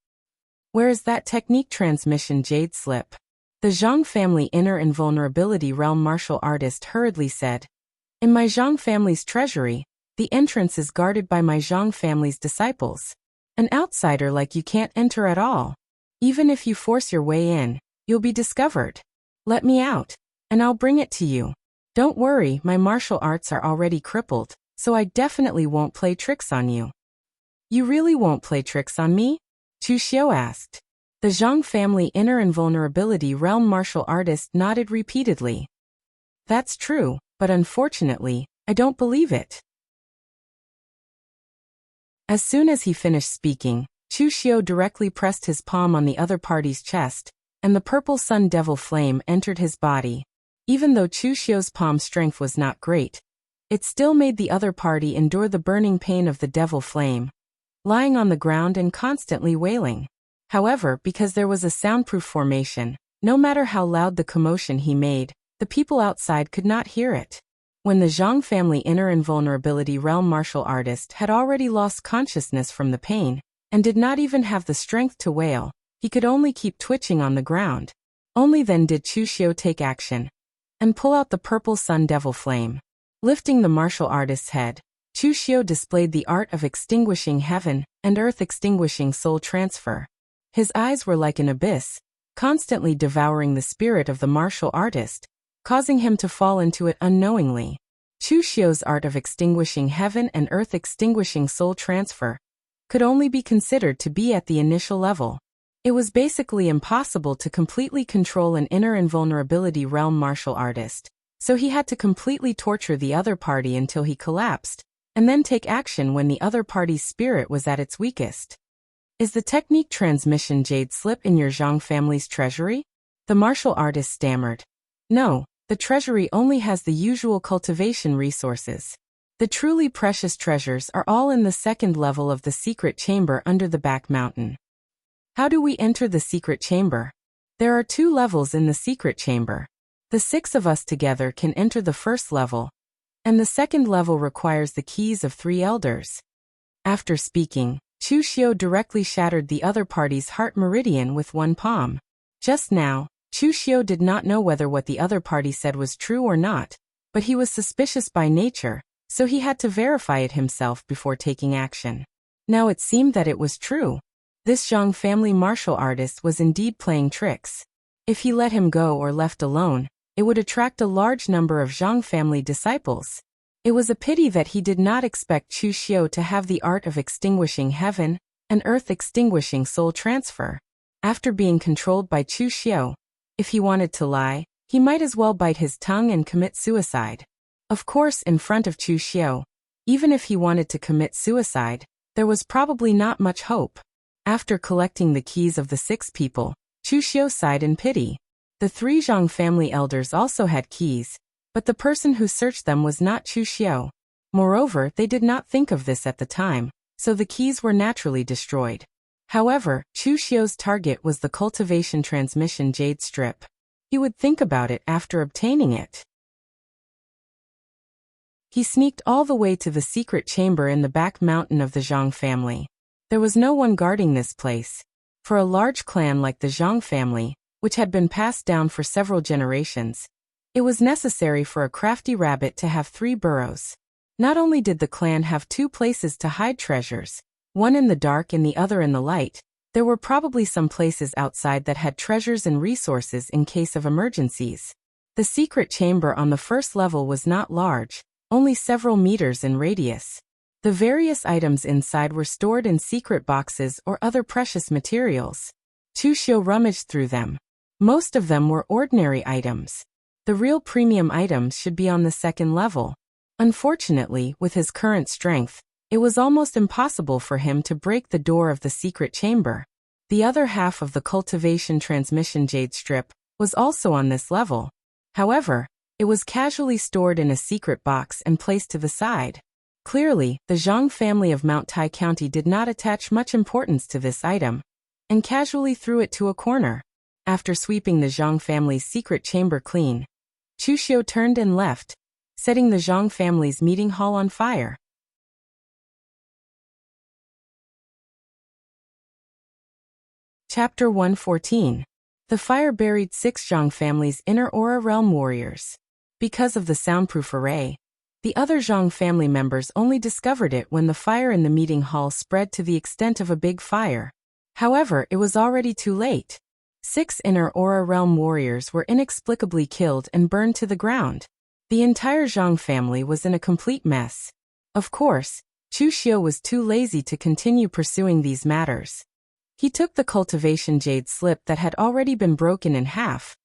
"Where is that technique transmission jade slip?" The Zhang family inner invulnerability realm martial artist hurriedly said, "In my Zhang family's treasury, the entrance is guarded by my Zhang family's disciples. An outsider like you can't enter at all. Even if you force your way in, you'll be discovered. Let me out, and I'll bring it to you. Don't worry, my martial arts are already crippled, so I definitely won't play tricks on you." "You really won't play tricks on me?" Chu Xiu asked. The Zhang family inner invulnerability realm martial artist nodded repeatedly. "That's true, but unfortunately, I don't believe it." As soon as he finished speaking, Chu Xiu directly pressed his palm on the other party's chest, and the purple sun devil flame entered his body. Even though Chu Xiu's palm strength was not great, it still made the other party endure the burning pain of the devil flame, lying on the ground and constantly wailing. However, because there was a soundproof formation, no matter how loud the commotion he made, the people outside could not hear it. When the Zhang family inner invulnerability realm martial artist had already lost consciousness from the pain, and did not even have the strength to wail, he could only keep twitching on the ground. Only then did Chu Xiu take action and pull out the purple sun devil flame. Lifting the martial artist's head, Chu Xiu displayed the art of extinguishing heaven and earth, extinguishing soul transfer. His eyes were like an abyss, constantly devouring the spirit of the martial artist, causing him to fall into it unknowingly. Chu Xiu's art of extinguishing heaven and earth, extinguishing soul transfer, could only be considered to be at the initial level. It was basically impossible to completely control an inner invulnerability realm martial artist, so he had to completely torture the other party until he collapsed, and then take action when the other party's spirit was at its weakest. Is the technique transmission jade slip in your Zhang family's treasury? The martial artist stammered. No, the treasury only has the usual cultivation resources. The truly precious treasures are all in the second level of the secret chamber under the back mountain. How do we enter the secret chamber? There are 2 levels in the secret chamber. The 6 of us together can enter the first level, and the second level requires the keys of 3 elders. After speaking, Chu Xiu directly shattered the other party's heart meridian with one palm. Just now, Chu Xiu did not know whether what the other party said was true or not, but he was suspicious by nature, so he had to verify it himself before taking action. Now it seemed that it was true. This Zhang family martial artist was indeed playing tricks. If he let him go or left alone, it would attract a large number of Zhang family disciples. It was a pity that he did not expect Chu Xiu to have the art of extinguishing heaven and earth, extinguishing soul transfer. After being controlled by Chu Xiu, if he wanted to lie, he might as well bite his tongue and commit suicide. Of course, in front of Chu Xiu, even if he wanted to commit suicide, there was probably not much hope. After collecting the keys of the 6 people, Chu Xiu sighed in pity. The 3 Zhang family elders also had keys, but the person who searched them was not Chu Xiu. Moreover, they did not think of this at the time, so the keys were naturally destroyed. However, Chu Xiu's target was the cultivation transmission jade strip. He would think about it after obtaining it. He sneaked all the way to the secret chamber in the back mountain of the Zhang family. There was no one guarding this place. For a large clan like the Zhang family, which had been passed down for several generations, it was necessary for a crafty rabbit to have 3 burrows. Not only did the clan have 2 places to hide treasures, one in the dark and the other in the light, there were probably some places outside that had treasures and resources in case of emergencies. The secret chamber on the first level was not large, only several meters in radius. The various items inside were stored in secret boxes or other precious materials. Chu Xiu rummaged through them. Most of them were ordinary items. The real premium items should be on the second level. Unfortunately, with his current strength, it was almost impossible for him to break the door of the secret chamber. The other half of the cultivation transmission jade strip was also on this level. However, it was casually stored in a secret box and placed to the side. Clearly, the Zhang family of Mount Tai County did not attach much importance to this item, and casually threw it to a corner. After sweeping the Zhang family's secret chamber clean, Chu Xiu turned and left, setting the Zhang family's meeting hall on fire. Chapter 114. The fire buried 6 Zhang family's inner aura realm warriors. Because of the soundproof array, the other Zhang family members only discovered it when the fire in the meeting hall spread to the extent of a big fire. However, it was already too late. 6 inner aura realm warriors were inexplicably killed and burned to the ground. The entire Zhang family was in a complete mess. Of course, Chu Xiu was too lazy to continue pursuing these matters. He took the cultivation jade slip that had already been broken in half,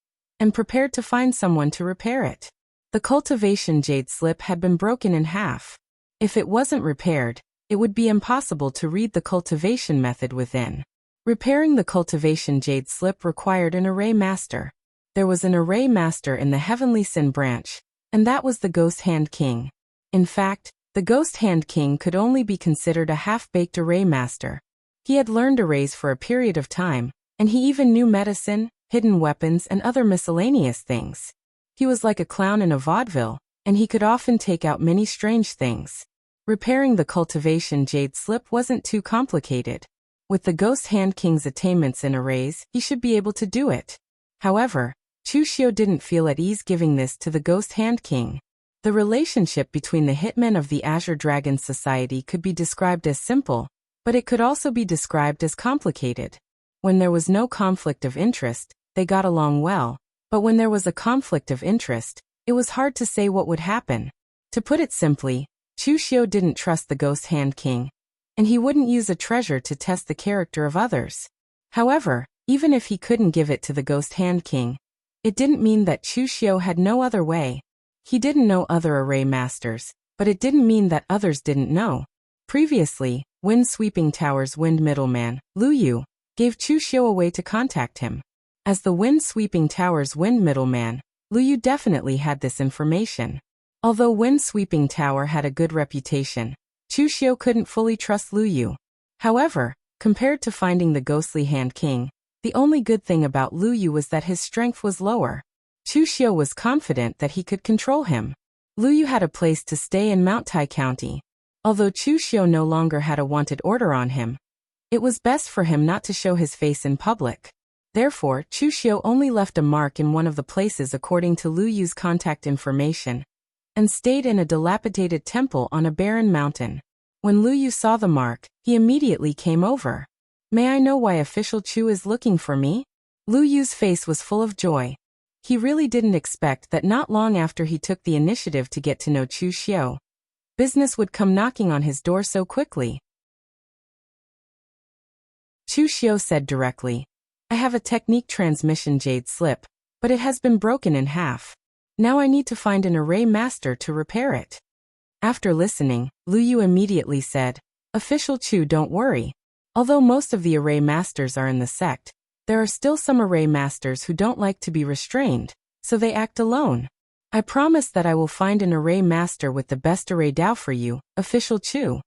and prepared to find someone to repair it. The cultivation jade slip had been broken in half. If it wasn't repaired, it would be impossible to read the cultivation method within. Repairing the cultivation jade slip required an array master. There was an array master in the Heavenly Sin branch, and that was the Ghost Hand King. In fact, the Ghost Hand King could only be considered a half-baked array master. He had learned arrays for a period of time, and he even knew medicine, hidden weapons, and other miscellaneous things. He was like a clown in a vaudeville, and he could often take out many strange things. Repairing the cultivation jade slip wasn't too complicated. With the Ghost Hand King's attainments in arrays, he should be able to do it. However, Chu Xiu didn't feel at ease giving this to the Ghost Hand King. The relationship between the hitmen of the Azure Dragon Society could be described as simple, but it could also be described as complicated. When there was no conflict of interest, they got along well, but when there was a conflict of interest, it was hard to say what would happen. To put it simply, Chu Xiu didn't trust the Ghost Hand King, and he wouldn't use a treasure to test the character of others. However, even if he couldn't give it to the Ghost Hand King, it didn't mean that Chu Xiu had no other way. He didn't know other array masters, but it didn't mean that others didn't know. Previously, Wind Sweeping Tower's wind middleman, Lu Yu, gave Chu Xiu a way to contact him. As the Wind Sweeping Tower's wind middleman, Lu Yu definitely had this information. Although Wind Sweeping Tower had a good reputation, Chu Xiu couldn't fully trust Lu Yu. However, compared to finding the Ghostly Hand King, the only good thing about Lu Yu was that his strength was lower. Chu Xiu was confident that he could control him. Lu Yu had a place to stay in Mount Tai County. Although Chu Xiu no longer had a wanted order on him, it was best for him not to show his face in public. Therefore, Chu Xiu only left a mark in one of the places according to Lu Yu's contact information, and stayed in a dilapidated temple on a barren mountain. When Lu Yu saw the mark, he immediately came over. "May I know why Official Chu is looking for me?" Lu Yu's face was full of joy. He really didn't expect that not long after he took the initiative to get to know Chu Xiu, business would come knocking on his door so quickly. Chu Xiu said directly, "I have a technique transmission jade slip, but it has been broken in half. Now I need to find an array master to repair it." After listening, Lu Yu immediately said, "Official Chu, don't worry. Although most of the array masters are in the sect, there are still some array masters who don't like to be restrained, so they act alone. I promise that I will find an array master with the best array Dao for you, Official Chu."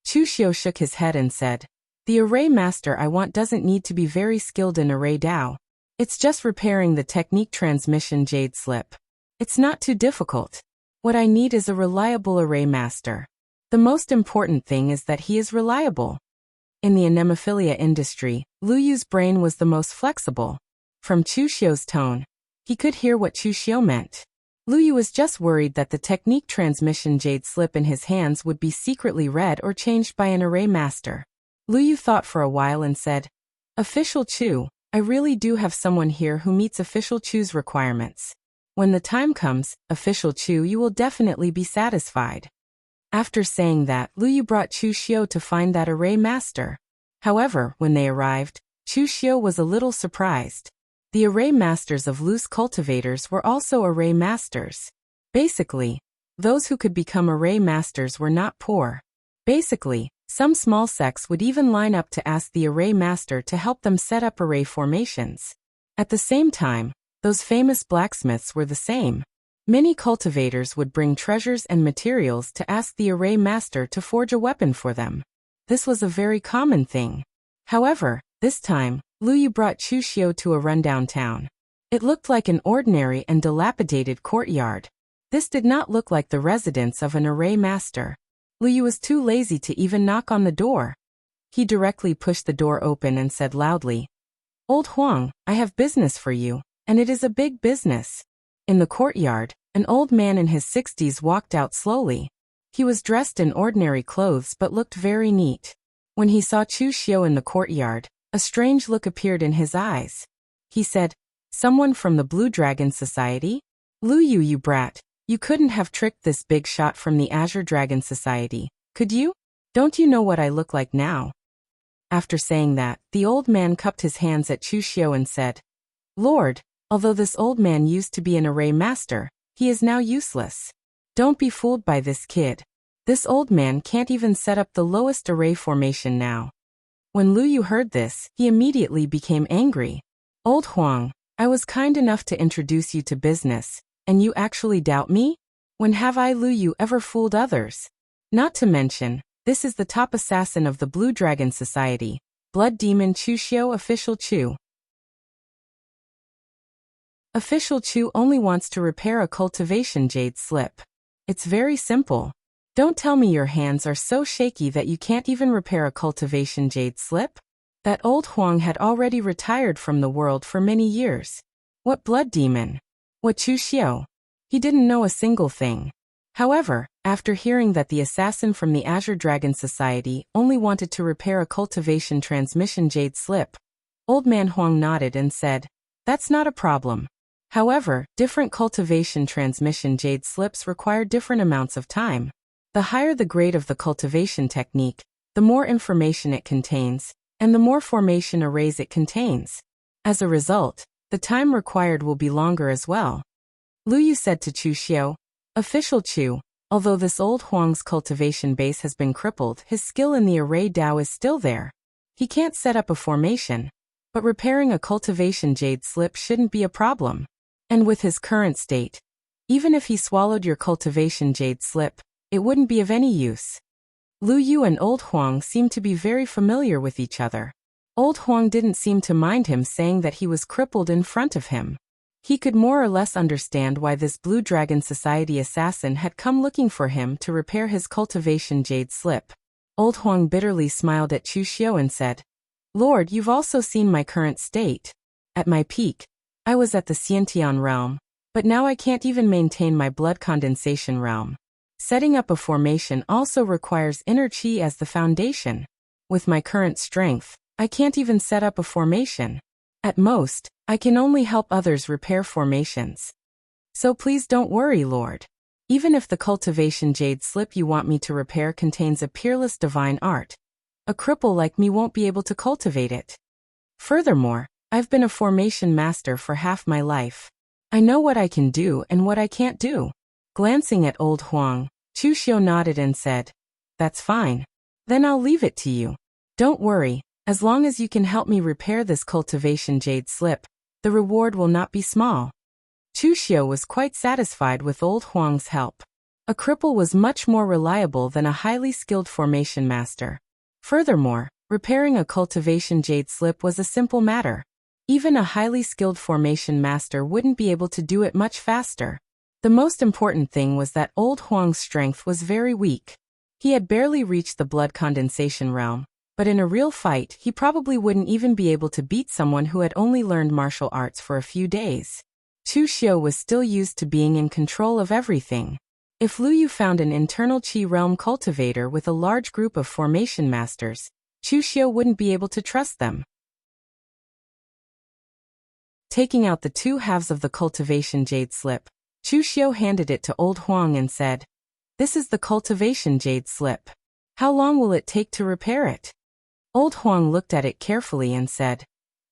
Chu Xiu shook his head and said, "The array master I want doesn't need to be very skilled in array Dao. It's just repairing the technique transmission jade slip. It's not too difficult. What I need is a reliable array master. The most important thing is that he is reliable." In the anemophilia industry, Lu Yu's brain was the most flexible. From Chu Xiu's tone, he could hear what Chu Xiu meant. Lu Yu was just worried that the technique transmission jade slip in his hands would be secretly read or changed by an array master. Lu Yu thought for a while and said, "Official Chu, I really do have someone here who meets Official Chu's requirements. When the time comes, Official Chu, you will definitely be satisfied." After saying that, Lu Yu brought Chu Xiu to find that array master. However, when they arrived, Chu Xiu was a little surprised. The array masters of loose cultivators were also array masters. Basically, those who could become array masters were not poor. Basically, some small sects would even line up to ask the array master to help them set up array formations. At the same time, those famous blacksmiths were the same. Many cultivators would bring treasures and materials to ask the array master to forge a weapon for them. This was a very common thing. However, this time, Lu Yu brought Chu Xiu to a rundown town. It looked like an ordinary and dilapidated courtyard. This did not look like the residence of an array master. Lu Yu was too lazy to even knock on the door. He directly pushed the door open and said loudly, "Old Huang, I have business for you, and it is a big business." In the courtyard, an old man in his 60s walked out slowly. He was dressed in ordinary clothes but looked very neat. When he saw Chu Xiu in the courtyard, a strange look appeared in his eyes. He said, "Someone from the Blue Dragon Society? Lu Yu, you brat, you couldn't have tricked this big shot from the Azure Dragon Society, could you? Don't you know what I look like now?" After saying that, the old man cupped his hands at Chu Xiu and said, "Lord, although this old man used to be an array master, he is now useless. Don't be fooled by this kid. This old man can't even set up the lowest array formation now." When Lu Yu heard this, he immediately became angry. "Old Huang, I was kind enough to introduce you to business, and you actually doubt me? When have I, Lu Yu, ever fooled others? Not to mention, this is the top assassin of the Blue Dragon Society, Blood Demon Chu Xiu, Official Chu. Official Chu only wants to repair a cultivation jade slip. It's very simple. Don't tell me your hands are so shaky that you can't even repair a cultivation jade slip? That old Huang had already retired from the world for many years. What blood demon? What Chu Xiu? He didn't know a single thing. However, after hearing that the assassin from the Azure Dragon Society only wanted to repair a cultivation transmission jade slip, Old Man Huang nodded and said, "That's not a problem. However, different cultivation transmission jade slips require different amounts of time. The higher the grade of the cultivation technique, the more information it contains, and the more formation arrays it contains. As a result, the time required will be longer as well." Lu Yu said to Chu Xiu, "Official Chu, although this old Huang's cultivation base has been crippled, his skill in the array Dao is still there. He can't set up a formation, but repairing a cultivation jade slip shouldn't be a problem. And with his current state, even if he swallowed your cultivation jade slip, it wouldn't be of any use." Lu Yu and Old Huang seemed to be very familiar with each other. Old Huang didn't seem to mind him saying that he was crippled in front of him. He could more or less understand why this Blue Dragon Society assassin had come looking for him to repair his cultivation jade slip. Old Huang bitterly smiled at Chu Xiu and said, "Lord, you've also seen my current state. At my peak, I was at the Xiantian realm, but now I can't even maintain my blood condensation realm. Setting up a formation also requires inner qi as the foundation. With my current strength, I can't even set up a formation. At most, I can only help others repair formations. So please don't worry, Lord. Even if the cultivation jade slip you want me to repair contains a peerless divine art, a cripple like me won't be able to cultivate it. Furthermore, I've been a formation master for half my life. I know what I can do and what I can't do." Glancing at Old Huang, Chu Xiu nodded and said, "That's fine. Then I'll leave it to you. Don't worry, as long as you can help me repair this cultivation jade slip, the reward will not be small." Chu Xiu was quite satisfied with Old Huang's help. A cripple was much more reliable than a highly skilled formation master. Furthermore, repairing a cultivation jade slip was a simple matter. Even a highly skilled formation master wouldn't be able to do it much faster. The most important thing was that Old Huang's strength was very weak. He had barely reached the blood condensation realm, but in a real fight he probably wouldn't even be able to beat someone who had only learned martial arts for a few days. Chu Xiu was still used to being in control of everything. If Lu Yu found an internal qi realm cultivator with a large group of formation masters, Chu Xiu wouldn't be able to trust them. Taking out the two halves of the cultivation jade slip, Chu Xiu handed it to Old Huang and said, "This is the cultivation jade slip. How long will it take to repair it?" Old Huang looked at it carefully and said,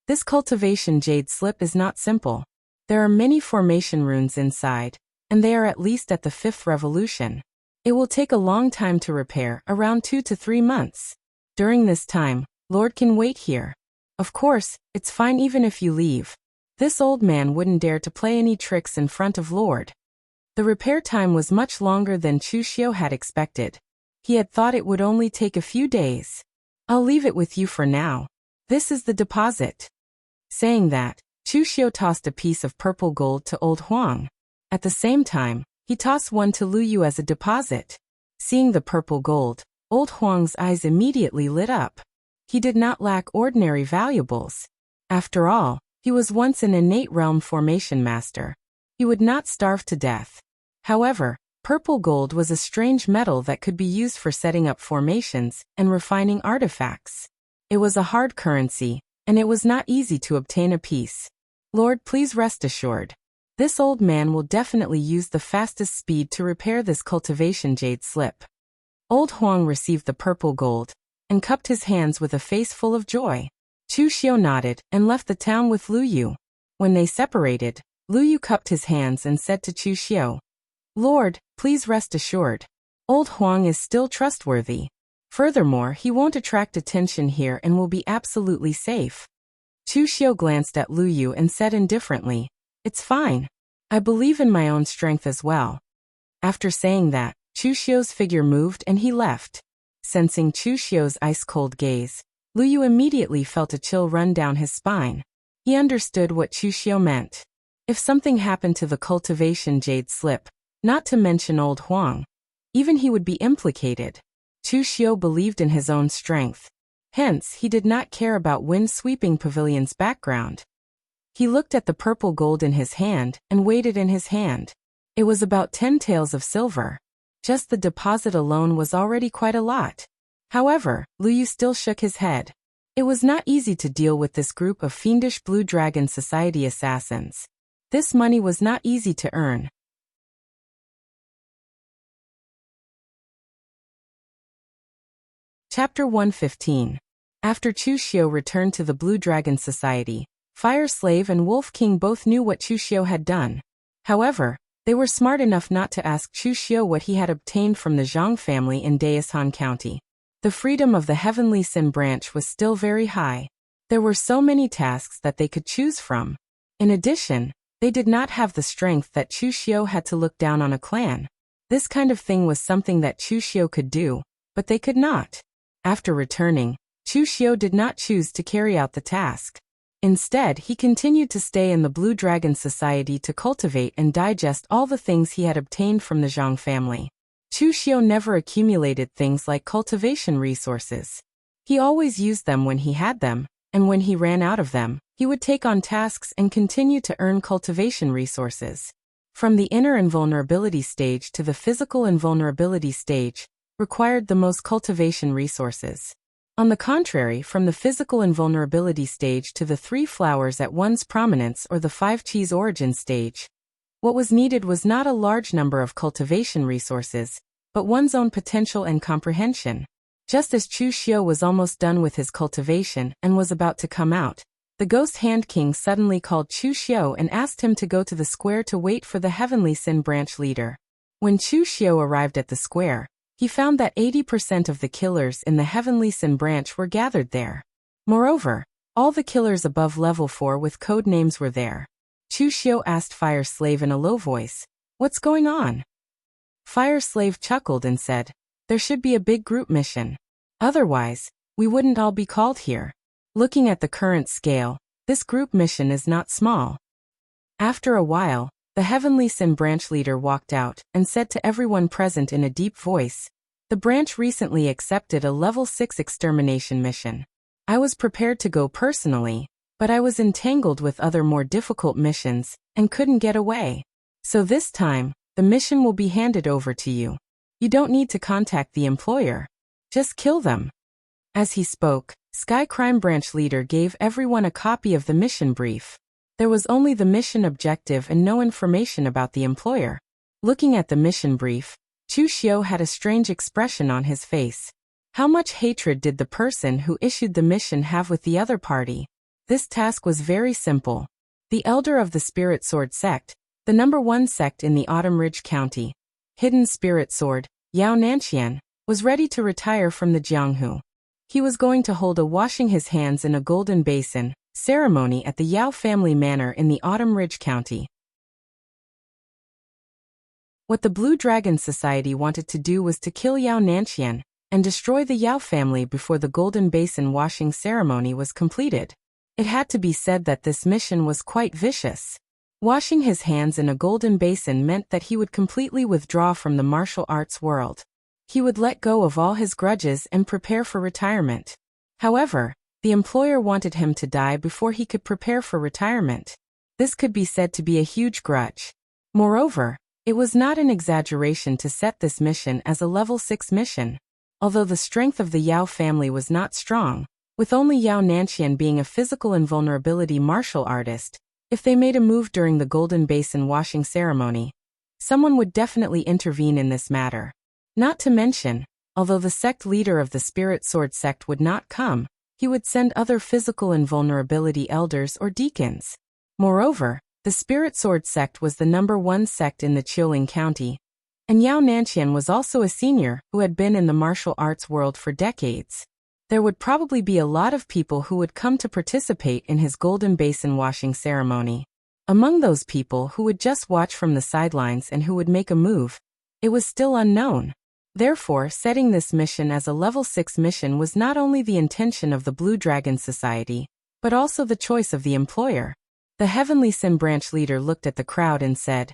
"This cultivation jade slip is not simple. There are many formation runes inside, and they are at least at the 5th revolution. It will take a long time to repair, around 2 to 3 months. During this time, Lord can wait here. Of course, it's fine even if you leave. This old man wouldn't dare to play any tricks in front of Lord." The repair time was much longer than Chu Xiu had expected. He had thought it would only take a few days. "I'll leave it with you for now. This is the deposit." Saying that, Chu Xiu tossed a piece of purple gold to Old Huang. At the same time, he tossed one to Lu Yu as a deposit. Seeing the purple gold, Old Huang's eyes immediately lit up. He did not lack ordinary valuables. After all, he was once an innate realm formation master. He would not starve to death. However, purple gold was a strange metal that could be used for setting up formations and refining artifacts. It was a hard currency, and it was not easy to obtain a piece. "Lord, please rest assured. This old man will definitely use the fastest speed to repair this cultivation jade slip." Old Huang received the purple gold and cupped his hands with a face full of joy. Chu Xiu nodded and left the town with Lu Yu. When they separated, Lu Yu cupped his hands and said to Chu Xiu, "Lord, please rest assured. Old Huang is still trustworthy. Furthermore, he won't attract attention here and will be absolutely safe." Chu Xiu glanced at Lu Yu and said indifferently, "It's fine. I believe in my own strength as well." After saying that, Chu Xiu's figure moved and he left. Sensing Chu Xiu's ice-cold gaze, Lu Yu immediately felt a chill run down his spine. He understood what Chu Xiu meant. If something happened to the cultivation jade slip, Not to mention old Huang. Even he would be implicated. Chu Xiu believed in his own strength. Hence, he did not care about wind-sweeping pavilion's background. He looked at the purple gold in his hand and weighed it in his hand. It was about 10 taels of silver. Just the deposit alone was already quite a lot. However, Lu Yu still shook his head. It was not easy to deal with this group of fiendish Blue Dragon Society assassins. This money was not easy to earn. Chapter 115. After Chu Xiu returned to the Blue Dragon Society, Fire Slave and Wolf King both knew what Chu Xiu had done. However, they were smart enough not to ask Chu Xiu what he had obtained from the Zhang family in Daishan County. The freedom of the Heavenly Sin branch was still very high. There were so many tasks that they could choose from. In addition, they did not have the strength that Chu Xiu had to look down on a clan. This kind of thing was something that Chu Xiu could do, but they could not. After returning, Chu Xiu did not choose to carry out the task. Instead, he continued to stay in the Blue Dragon Society to cultivate and digest all the things he had obtained from the Zhang family. Chu Xiu never accumulated things like cultivation resources. He always used them when he had them, and when he ran out of them, he would take on tasks and continue to earn cultivation resources. From the inner invulnerability stage to the physical invulnerability stage, required the most cultivation resources. On the contrary, from the physical invulnerability stage to the 3 flowers at one's prominence or the 5 cheese origin stage, what was needed was not a large number of cultivation resources, but one's own potential and comprehension. Just as Chu Xiu was almost done with his cultivation and was about to come out, the Ghost Hand King suddenly called Chu Xiu and asked him to go to the square to wait for the Heavenly Sin branch leader. When Chu Xiu arrived at the square, he found that 80% of the killers in the Heavenly Sin branch were gathered there. Moreover, all the killers above level 4 with code names were there. Chu Xiu asked Fire Slave in a low voice, "What's going on?" Fire Slave chuckled and said, "There should be a big group mission. Otherwise, we wouldn't all be called here. Looking at the current scale, this group mission is not small." After a while, the Heavenly Sin branch leader walked out and said to everyone present in a deep voice, "The branch recently accepted a level 6 extermination mission. I was prepared to go personally, but I was entangled with other more difficult missions and couldn't get away. So this time, the mission will be handed over to you. You don't need to contact the employer. Just kill them." As he spoke, Sky Crime Branch leader gave everyone a copy of the mission brief. There was only the mission objective and no information about the employer. Looking at the mission brief, Chu Xiu had a strange expression on his face. How much hatred did the person who issued the mission have with the other party? This task was very simple. The elder of the Spirit Sword sect, the number 1 sect in the Autumn Ridge County, Hidden Spirit Sword, Yao Nanqian, was ready to retire from the Jianghu. He was going to hold a washing his hands in a golden basin ceremony at the Yao family manor in the Autumn Ridge County. What the Blue Dragon Society wanted to do was to kill Yao Nanqian and destroy the Yao family before the golden basin washing ceremony was completed. It had to be said that this mission was quite vicious. Washing his hands in a golden basin meant that he would completely withdraw from the martial arts world. He would let go of all his grudges and prepare for retirement. However, the employer wanted him to die before he could prepare for retirement. This could be said to be a huge grudge. Moreover, it was not an exaggeration to set this mission as a level 6 mission. Although the strength of the Yao family was not strong, with only Yao Nanqian being a physical invulnerability martial artist, if they made a move during the golden basin washing ceremony, someone would definitely intervene in this matter. Not to mention, although the sect leader of the Spirit Sword sect would not come, he would send other physical invulnerability elders or deacons. Moreover, the Spirit Sword sect was the number 1 sect in the Qiuling County, and Yao Nanqian was also a senior who had been in the martial arts world for decades. There would probably be a lot of people who would come to participate in his golden basin washing ceremony. Among those people who would just watch from the sidelines and who would make a move, it was still unknown. Therefore, setting this mission as a level 6 mission was not only the intention of the Blue Dragon Society, but also the choice of the employer. The Heavenly Sin branch leader looked at the crowd and said,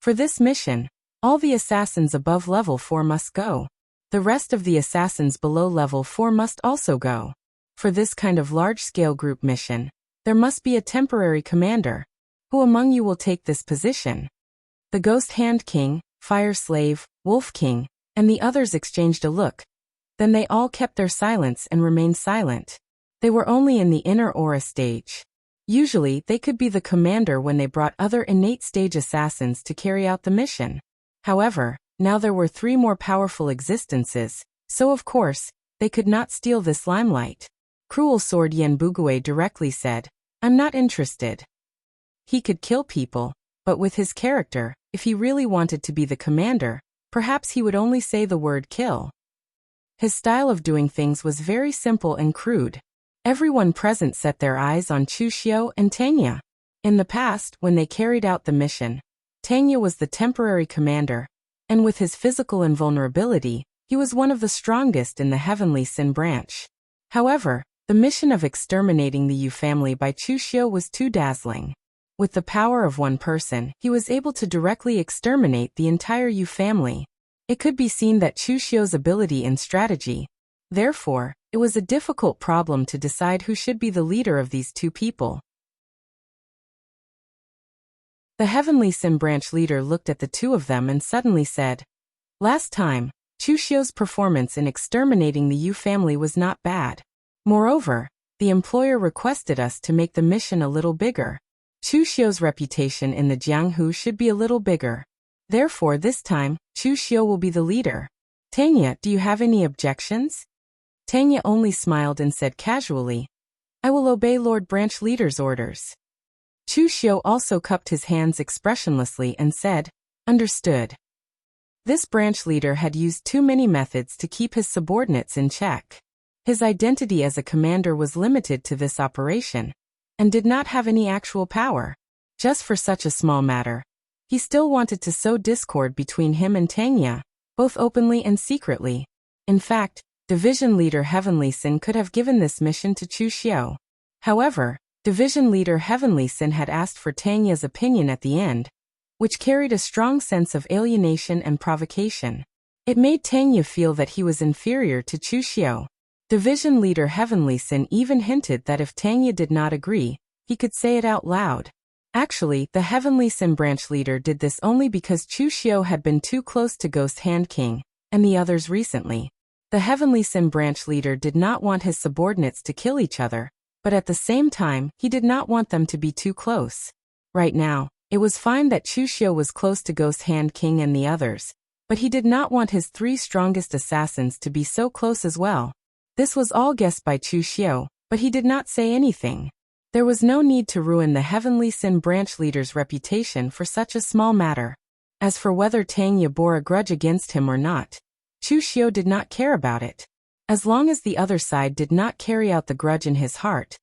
"For this mission, All the assassins above level 4 must go. The rest of the assassins below level 4 must also go. For this kind of large-scale group mission, there must be a temporary commander. Who among you will take this position? The Ghost Hand King, Fire Slave, Wolf King, and the others exchanged a look. Then they all kept their silence and remained silent. They were only in the inner aura stage. Usually, they could be the commander when they brought other innate stage assassins to carry out the mission. However, now there were 3 more powerful existences, so of course, they could not steal this limelight. Cruel Sword Yen Bugue directly said, "I'm not interested." He could kill people, but with his character, if he really wanted to be the commander, perhaps he would only say the word kill. His style of doing things was very simple and crude. Everyone present set their eyes on Chu Xiao and Tanya. In the past, when they carried out the mission, Tanya was the temporary commander, and with his physical invulnerability, he was one of the strongest in the Heavenly Sin branch. However, the mission of exterminating the Yu family by Chu Xiao was too dazzling. With the power of one person, he was able to directly exterminate the entire Yu family. It could be seen that Chu Xiao's ability in strategy. Therefore, it was a difficult problem to decide who should be the leader of these 2 people. The Heavenly Sin branch leader looked at the 2 of them and suddenly said, "Last time, Chu Xiao's performance in exterminating the Yu family was not bad. Moreover, the employer requested us to make the mission a little bigger. Chu Xiao's reputation in the Jianghu should be a little bigger. Therefore this time, Chu Xiao will be the leader. Tanya, do you have any objections?" Tanya only smiled and said casually, "I will obey Lord Branch Leader's orders." Chu Xiao also cupped his hands expressionlessly and said, "Understood." This branch leader had used too many methods to keep his subordinates in check. His identity as a commander was limited to this operation, and did not have any actual power. Just for such a small matter, he still wanted to sow discord between him and Tanya, both openly and secretly. In fact, Division Leader Heavenly Sin could have given this mission to Chu Xiao. However, Division Leader Heavenly Sin had asked for Tanya's opinion at the end, which carried a strong sense of alienation and provocation. It made Tanya feel that he was inferior to Chu Xiao. Division Leader Heavenly Sin even hinted that if Tanya did not agree, he could say it out loud. Actually, the Heavenly Sin branch leader did this only because Chu Xiao had been too close to Ghost Hand King, and the others recently. The Heavenly Sin branch leader did not want his subordinates to kill each other, but at the same time, he did not want them to be too close. Right now, it was fine that Chu Xiao was close to Ghost Hand King and the others, but he did not want his 3 strongest assassins to be so close as well. This was all guessed by Chu Xiao, but he did not say anything. There was no need to ruin the Heavenly Sin branch leader's reputation for such a small matter. As for whether Tanya bore a grudge against him or not, Chu Xiao did not care about it. As long as the other side did not carry out the grudge in his heart,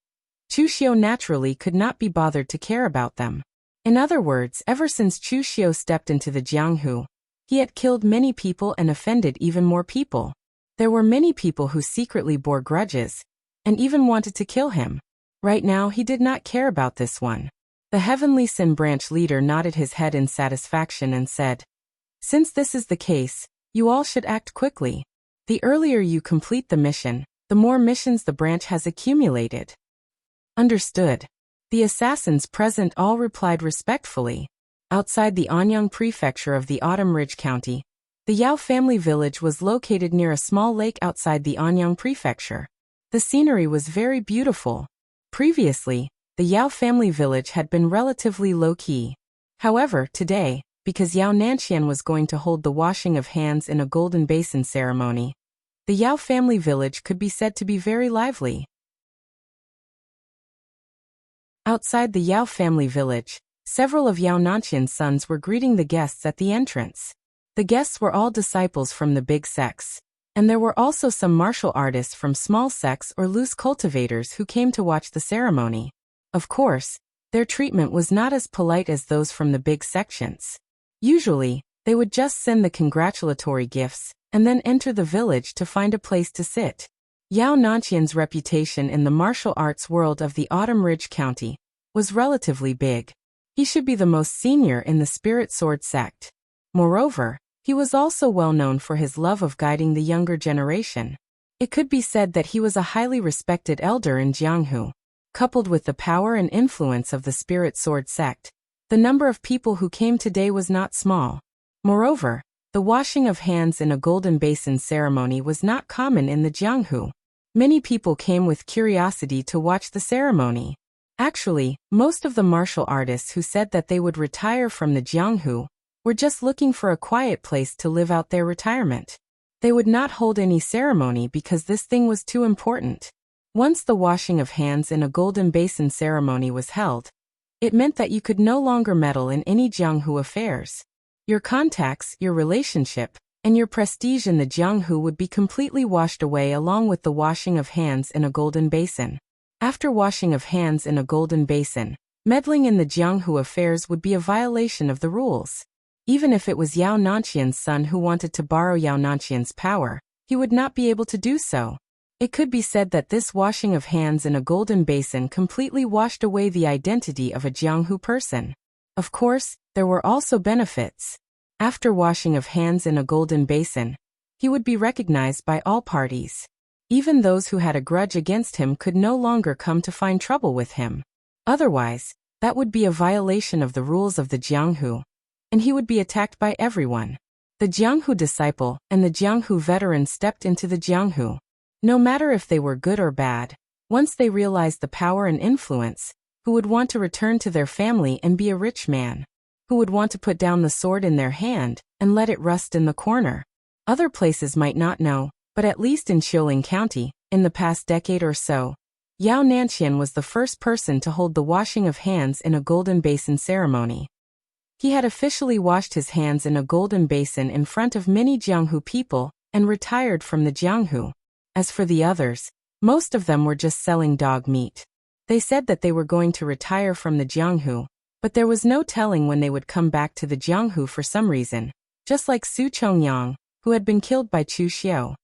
Chu Xiao naturally could not be bothered to care about them. In other words, ever since Chu Xiao stepped into the Jianghu, he had killed many people and offended even more people. There were many people who secretly bore grudges, and even wanted to kill him. Right now he did not care about this one. The Heavenly Sin branch leader nodded his head in satisfaction and said, "Since this is the case, you all should act quickly. The earlier you complete the mission, the more missions the branch has accumulated." Understood. The assassins present all replied respectfully. Outside the Anyang prefecture of the Autumn Ridge County, the Yao family village was located near a small lake outside the Anyang prefecture. The scenery was very beautiful. Previously, the Yao family village had been relatively low-key. However, today, because Yao Nanxian was going to hold the washing of hands in a golden basin ceremony, the Yao family village could be said to be very lively. Outside the Yao family village, several of Yao Nanxian's sons were greeting the guests at the entrance. The guests were all disciples from the big sects, and there were also some martial artists from small sects or loose cultivators who came to watch the ceremony. Of course, their treatment was not as polite as those from the big sections. Usually, they would just send the congratulatory gifts, and then enter the village to find a place to sit. Yao Nanxian's reputation in the martial arts world of the Autumn Ridge County was relatively big. He should be the most senior in the Spirit Sword sect. Moreover, he was also well known for his love of guiding the younger generation. It could be said that he was a highly respected elder in Jianghu. Coupled with the power and influence of the Spirit Sword sect, the number of people who came today was not small. Moreover, the washing of hands in a golden basin ceremony was not common in the Jianghu. Many people came with curiosity to watch the ceremony. Actually, most of the martial artists who said that they would retire from the Jianghu were just looking for a quiet place to live out their retirement. They would not hold any ceremony because this thing was too important. Once the washing of hands in a golden basin ceremony was held, it meant that you could no longer meddle in any Jianghu affairs. Your contacts, your relationship, and your prestige in the Jianghu would be completely washed away along with the washing of hands in a golden basin. After washing of hands in a golden basin, meddling in the Jianghu affairs would be a violation of the rules. Even if it was Yao Nanqian's son who wanted to borrow Yao Nanqian's power, he would not be able to do so. It could be said that this washing of hands in a golden basin completely washed away the identity of a Jianghu person. Of course, there were also benefits. After washing of hands in a golden basin, he would be recognized by all parties. Even those who had a grudge against him could no longer come to find trouble with him. Otherwise, that would be a violation of the rules of the Jianghu, and he would be attacked by everyone. The Jianghu disciple and the Jianghu veteran stepped into the Jianghu. No matter if they were good or bad, once they realized the power and influence, who would want to return to their family and be a rich man? Who would want to put down the sword in their hand and let it rust in the corner? Other places might not know, but at least in Xiuling County, in the past decade or so, Yao Nanqian was the first person to hold the washing of hands in a golden basin ceremony. He had officially washed his hands in a golden basin in front of many Jianghu people and retired from the Jianghu. As for the others, most of them were just selling dog meat. They said that they were going to retire from the Jianghu, but there was no telling when they would come back to the Jianghu for some reason, just like Su Chongyang, who had been killed by Chu Xiao.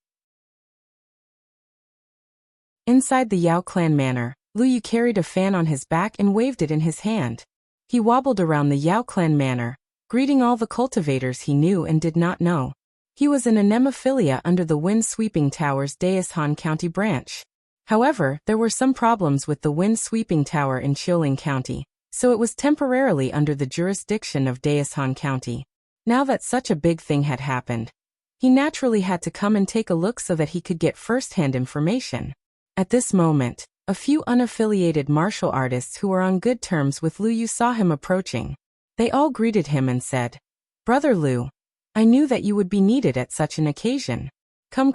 Inside the Yao clan manor, Lu Yu carried a fan on his back and waved it in his hand. He wobbled around the Yao clan manor, greeting all the cultivators he knew and did not know. He was an anemophilia under the wind-sweeping tower's Daishan County branch. However, there were some problems with the wind-sweeping tower in Xiuling County, so it was temporarily under the jurisdiction of Daishan County. Now that such a big thing had happened, he naturally had to come and take a look so that he could get first-hand information. At this moment, a few unaffiliated martial artists who were on good terms with Lu Yu saw him approaching. They all greeted him and said, "Brother Lu, I knew that you would be needed at such an occasion. Come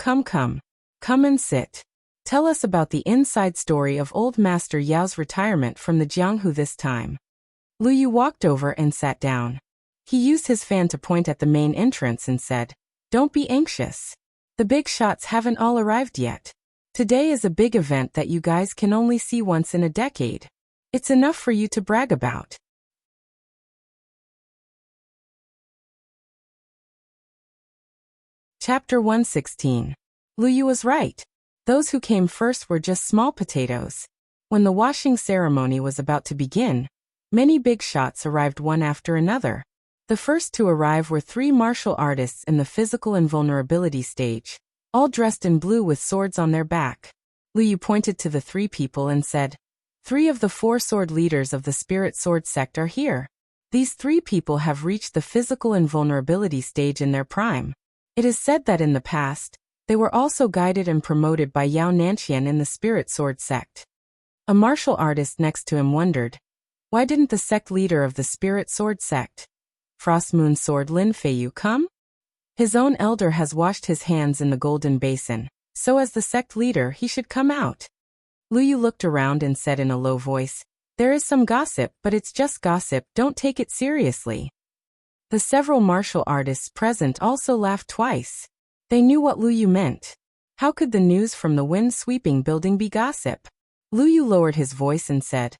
and sit. Tell us about the inside story of old Master Yao's retirement from the Jianghu this time." Lu Yu walked over and sat down. He used his fan to point at the main entrance and said, "Don't be anxious. The big shots haven't all arrived yet. Today is a big event that you guys can only see once in a decade. It's enough for you to brag about." Chapter 116. Lu Yu was right. Those who came first were just small potatoes. When the washing ceremony was about to begin, many big shots arrived one after another. The first to arrive were 3 martial artists in the physical invulnerability stage, all dressed in blue with swords on their back. Lu Yu pointed to the 3 people and said, "3 of the 4 sword leaders of the Spirit Sword sect are here. These 3 people have reached the physical invulnerability stage in their prime. It is said that in the past, they were also guided and promoted by Yao Nanqian in the Spirit Sword sect." A martial artist next to him wondered, why didn't the sect leader of the Spirit Sword sect, Frost Moon Sword Lin Feiyu, come? His own elder has washed his hands in the golden basin, so as the sect leader he should come out. Lu Yu looked around and said in a low voice, "There is some gossip, but it's just gossip, don't take it seriously." The several martial artists present also laughed twice. They knew what Lu Yu meant. How could the news from the wind-sweeping building be gossip? Lu Yu lowered his voice and said,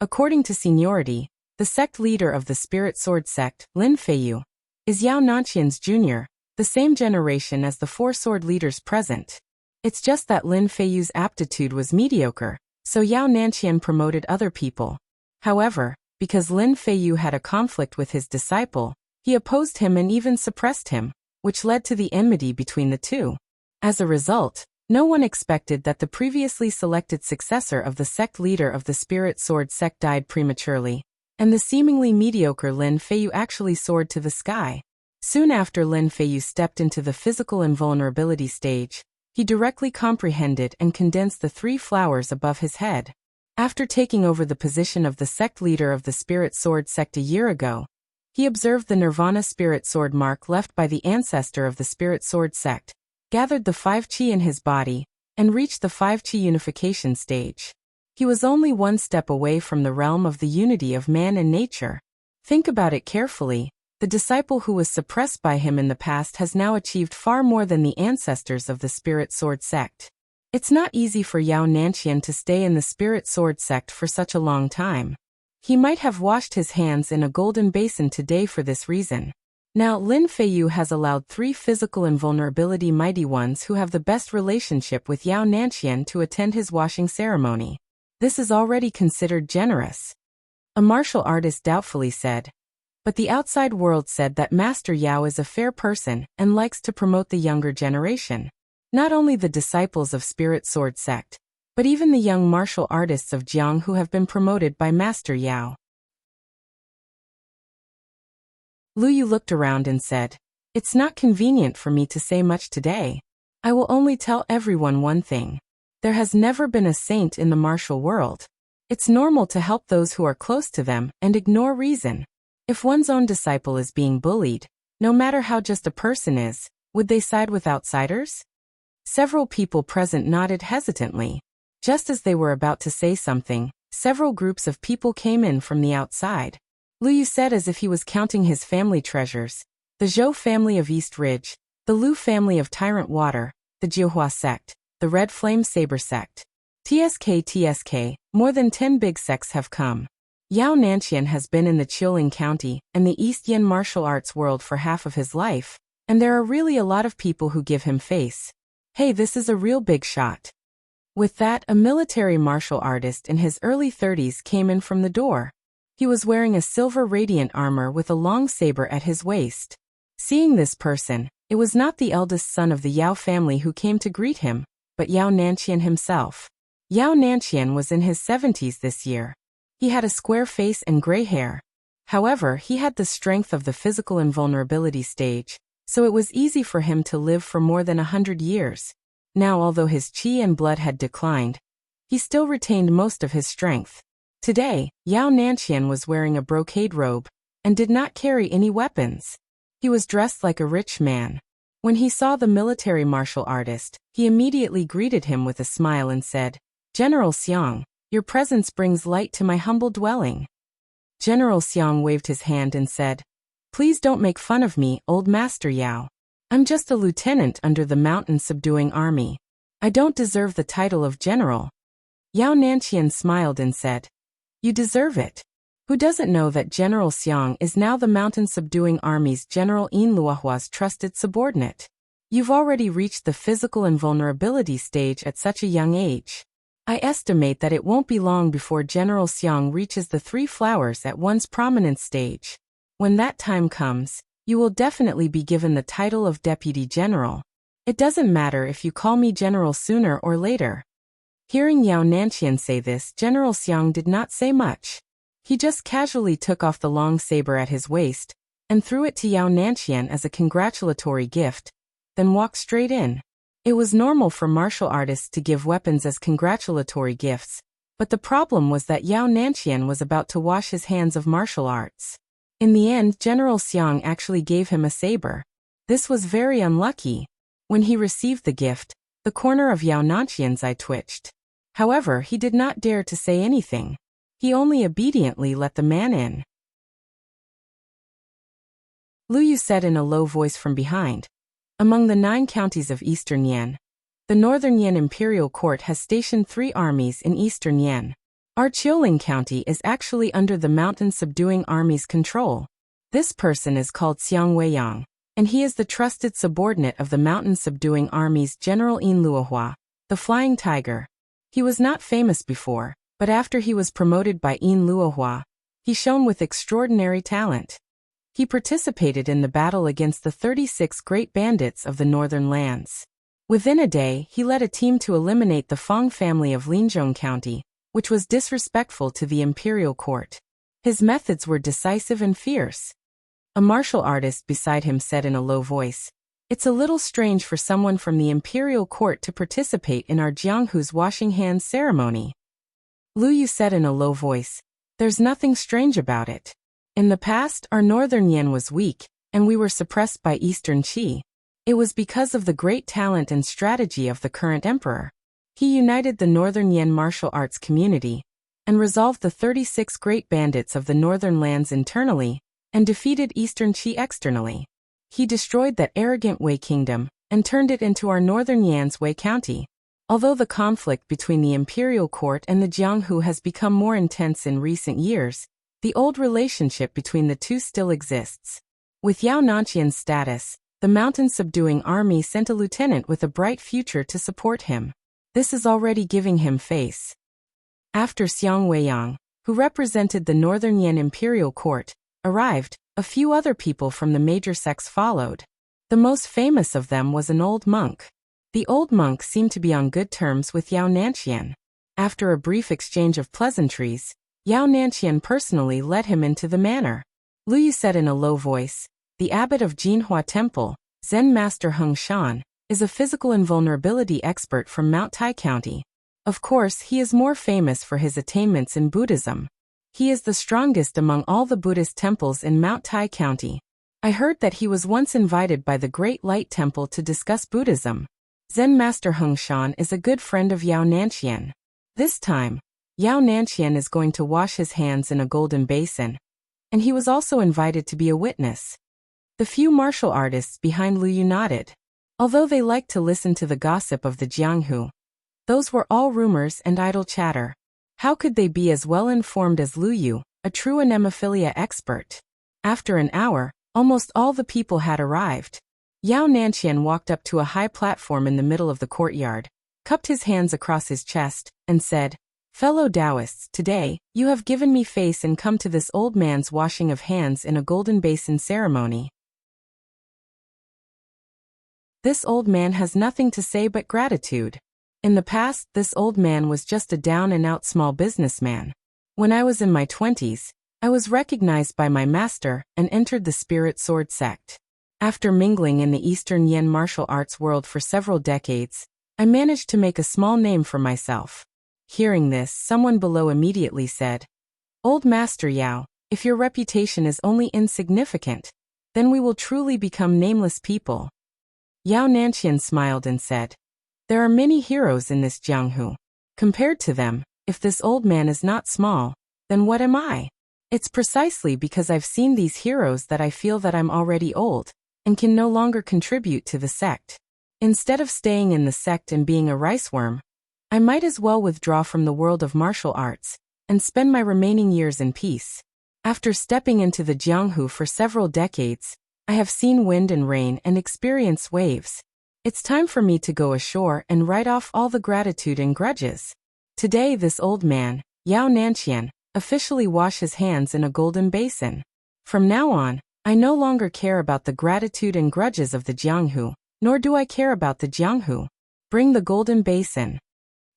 "According to seniority, the sect leader of the Spirit Sword sect, Lin Feiyu, is Yao Nanqian's junior, the same generation as the 4 sword leaders present. It's just that Lin Feiyu's aptitude was mediocre, so Yao Nanqian promoted other people. However, because Lin Feiyu had a conflict with his disciple, He opposed him and even suppressed him, which led to the enmity between the two. As a result, no one expected that the previously selected successor of the sect leader of the Spirit Sword sect died prematurely, and the seemingly mediocre Lin Feiyu actually soared to the sky. Soon after Lin Feiyu stepped into the physical invulnerability stage, he directly comprehended and condensed the 3 flowers above his head. After taking over the position of the sect leader of the Spirit Sword sect a year ago, he observed the Nirvana Spirit Sword mark left by the ancestor of the Spirit Sword sect, gathered the 5 chi in his body, and reached the 5 chi unification stage. He was only one step away from the realm of the unity of man and nature. Think about it carefully. The disciple who was suppressed by him in the past has now achieved far more than the ancestors of the Spirit Sword sect. It's not easy for Yao Nanqian to stay in the Spirit Sword sect for such a long time. He might have washed his hands in a golden basin today for this reason. Now Lin Feiyu has allowed 3 physical invulnerability mighty ones who have the best relationship with Yao Nanqian to attend his washing ceremony. This is already considered generous. A martial artist doubtfully said. But the outside world said that Master Yao is a fair person and likes to promote the younger generation. Not only the disciples of Spirit Sword sect, but even the young martial artists of Jiang who have been promoted by Master Yao. Lu Yu looked around and said, "It's not convenient for me to say much today. I will only tell everyone one thing. There has never been a saint in the martial world. It's normal to help those who are close to them and ignore reason. If one's own disciple is being bullied, no matter how just a person is, would they side with outsiders?" Several people present nodded hesitantly. Just as they were about to say something, several groups of people came in from the outside. Lu Yu said as if he was counting his family treasures: the Zhou family of East Ridge, the Lu family of Tyrant Water, the Jiuhua sect, the Red Flame Saber sect. TSK, more than 10 big sects have come. Yao Nanqian has been in the Qiuling County and the East Yin martial arts world for half of his life, and there are really a lot of people who give him face. Hey, this is a real big shot. With that, a military martial artist in his early 30s came in from the door. He was wearing a silver radiant armor with a long saber at his waist. Seeing this person, it was not the eldest son of the Yao family who came to greet him, but Yao Nanqian himself. Yao Nanqian was in his 70s this year. He had a square face and gray hair. However, he had the strength of the physical invulnerability stage, so it was easy for him to live for more than 100 years. Now, although his qi and blood had declined, he still retained most of his strength. Today, Yao Nanqian was wearing a brocade robe and did not carry any weapons. He was dressed like a rich man. When he saw the military martial artist, he immediately greeted him with a smile and said, "General Xiang, your presence brings light to my humble dwelling." General Xiang waved his hand and said, "Please don't make fun of me, old Master Yao. I'm just a lieutenant under the mountain subduing army. I don't deserve the title of general." Yao Nanqian smiled and said, "You deserve it. Who doesn't know that General Xiang is now the mountain subduing army's General Yin Luohua's trusted subordinate? You've already reached the physical invulnerability stage at such a young age. I estimate that it won't be long before General Xiang reaches the 3 flowers at one's prominence stage. When that time comes, you will definitely be given the title of Deputy General. It doesn't matter if you call me General sooner or later." Hearing Yao Nanqian say this, General Xiang did not say much. He just casually took off the long saber at his waist and threw it to Yao Nanqian as a congratulatory gift, then walked straight in. It was normal for martial artists to give weapons as congratulatory gifts, but the problem was that Yao Nanqian was about to wash his hands of martial arts. In the end, General Xiang actually gave him a saber. This was very unlucky. When he received the gift, the corner of Yao Nanqian's eye twitched. However, he did not dare to say anything. He only obediently let the man in. Lu Yu said in a low voice from behind, "Among the 9 counties of Eastern Yan, the Northern Yan Imperial Court has stationed 3 armies in Eastern Yan. Our Qiuling County is actually under the Mountain Subduing Army's control. This person is called Xiang Weiyang, and he is the trusted subordinate of the Mountain Subduing Army's General Yin Luohua, the Flying Tiger. He was not famous before, but after he was promoted by Yin Luohua, he shone with extraordinary talent. He participated in the battle against the 36 great bandits of the northern lands. Within a day, he led a team to eliminate the Fong family of Linzhong County, which was disrespectful to the imperial court. His methods were decisive and fierce. A martial artist beside him said in a low voice, "It's a little strange for someone from the imperial court to participate in our Jianghu's washing hands ceremony." Lu Yu said in a low voice, "There's nothing strange about it. In the past, our northern Yan was weak, and we were suppressed by eastern Qi. It was because of the great talent and strategy of the current emperor. He united the northern Yan martial arts community, and resolved the 36 great bandits of the northern lands internally, and defeated eastern Qi externally. He destroyed that arrogant Wei kingdom, and turned it into our northern Yan's Wei county." Although the conflict between the imperial court and the Jianghu has become more intense in recent years, the old relationship between the two still exists. With Yao Nanqian's status, the mountain-subduing army sent a lieutenant with a bright future to support him. This is already giving him face. After Xiang Weiyang, who represented the northern Yan imperial court, arrived, a few other people from the major sects followed. The most famous of them was an old monk. The old monk seemed to be on good terms with Yao Nanqian. After a brief exchange of pleasantries, Yao Nanqian personally led him into the manor. Lu Yu said in a low voice, "The abbot of Jinhua Temple, Zen Master Heng Shan, is a physical invulnerability expert from Mount Tai County. Of course, he is more famous for his attainments in Buddhism. He is the strongest among all the Buddhist temples in Mount Tai County. I heard that he was once invited by the Great Light Temple to discuss Buddhism. Zen Master Heng Shan is a good friend of Yao Nanqian. This time, Yao Nanqian is going to wash his hands in a golden basin, and he was also invited to be a witness." The few martial artists behind Lu Yu nodded. Although they liked to listen to the gossip of the Jianghu, those were all rumors and idle chatter. How could they be as well informed as Lu Yu, a true anemophilia expert? After an hour, almost all the people had arrived. Yao Nanqian walked up to a high platform in the middle of the courtyard, cupped his hands across his chest, and said, "Fellow Taoists, today, you have given me face and come to this old man's washing of hands in a golden basin ceremony. This old man has nothing to say but gratitude. In the past, this old man was just a down-and-out small businessman. When I was in my 20s, I was recognized by my master and entered the Spirit Sword sect. After mingling in the Eastern Yan martial arts world for several decades, I managed to make a small name for myself." Hearing this, someone below immediately said, "Old Master Yao, if your reputation is only insignificant, then we will truly become nameless people." Yao Nanqian smiled and said, "There are many heroes in this Jianghu. Compared to them, if this old man is not small, then what am I? It's precisely because I've seen these heroes that I feel that I'm already old, and can no longer contribute to the sect. Instead of staying in the sect and being a riceworm, I might as well withdraw from the world of martial arts, and spend my remaining years in peace. After stepping into the Jianghu for several decades, I have seen wind and rain and experienced waves. It's time for me to go ashore and write off all the gratitude and grudges. Today this old man, Yao Nanqian, officially wash his hands in a golden basin. From now on, I no longer care about the gratitude and grudges of the Jianghu, nor do I care about the Jianghu. Bring the golden basin."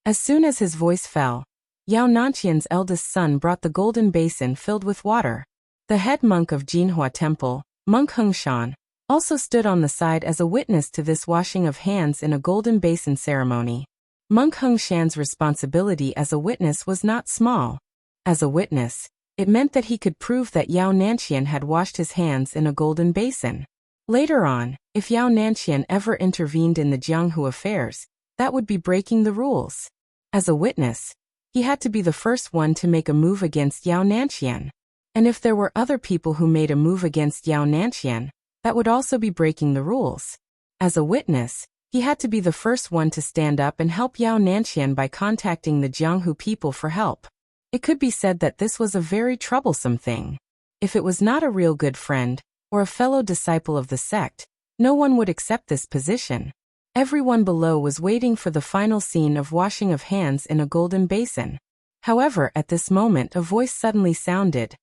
As soon as his voice fell, Yao Nanqian's eldest son brought the golden basin filled with water. The head monk of Jinhua Temple, Monk Heng Shan, also stood on the side as a witness to this washing of hands in a golden basin ceremony. Monk Heng Shan's responsibility as a witness was not small. As a witness, it meant that he could prove that Yao Nanqian had washed his hands in a golden basin. Later on, if Yao Nanqian ever intervened in the Jianghu affairs, that would be breaking the rules. As a witness, he had to be the first one to make a move against Yao Nanqian. And if there were other people who made a move against Yao Nanqian, that would also be breaking the rules. As a witness, he had to be the first one to stand up and help Yao Nanqian by contacting the Jianghu people for help. It could be said that this was a very troublesome thing. If it was not a real good friend, or a fellow disciple of the sect, no one would accept this position. Everyone below was waiting for the final scene of washing of hands in a golden basin. However, at this moment a voice suddenly sounded.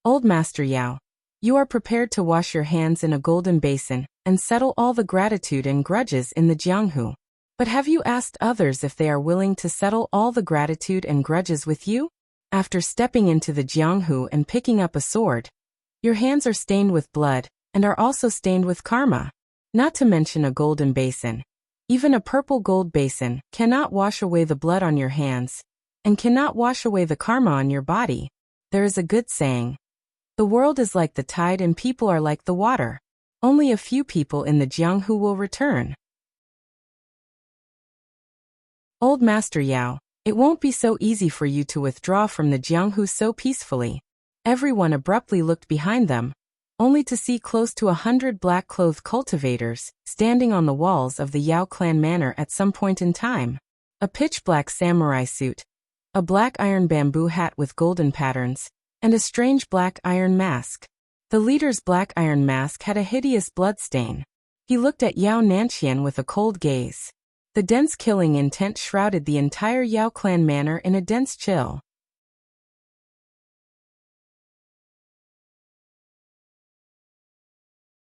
"Old Master Yao, You are prepared to wash your hands in a golden basin and settle all the gratitude and grudges in the Jianghu. But have you asked others if they are willing to settle all the gratitude and grudges with you? After stepping into the Jianghu and picking up a sword, your hands are stained with blood and are also stained with karma. Not to mention a golden basin. Even a purple gold basin cannot wash away the blood on your hands and cannot wash away the karma on your body. There is a good saying. The world is like the tide and people are like the water. Only a few people in the Jianghu will return. Old Master Yao, it won't be so easy for you to withdraw from the Jianghu so peacefully. Everyone abruptly looked behind them, only to see close to 100 black-clothed cultivators standing on the walls of the Yao clan manor at some point in time. A pitch-black samurai suit, a black iron bamboo hat with golden patterns, and a strange black iron mask. The leader's black iron mask had a hideous bloodstain. He looked at Yao Nanxian with a cold gaze. The dense killing intent shrouded the entire Yao clan manor in a dense chill.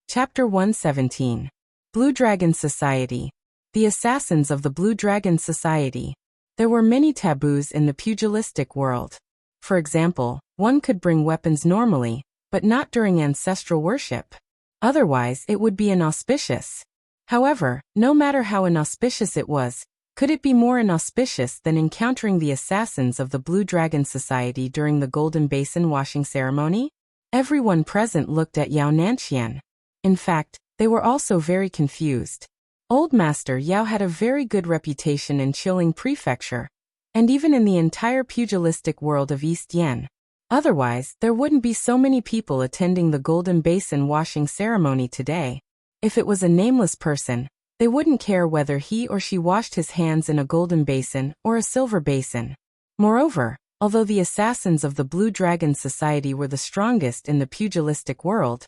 Chapter 117. Blue Dragon Society. The Assassins of the Blue Dragon Society. There were many taboos in the pugilistic world. For example, one could bring weapons normally, but not during ancestral worship. Otherwise, it would be inauspicious. However, no matter how inauspicious it was, could it be more inauspicious than encountering the assassins of the Blue Dragon Society during the Golden Basin washing ceremony? Everyone present looked at Yao Nanxian. In fact, they were also very confused. Old Master Yao had a very good reputation in Qiling Prefecture, and even in the entire pugilistic world of East Yen. Otherwise, there wouldn't be so many people attending the Golden Basin washing ceremony today. If it was a nameless person, they wouldn't care whether he or she washed his hands in a golden basin or a silver basin. Moreover, although the assassins of the Blue Dragon Society were the strongest in the pugilistic world,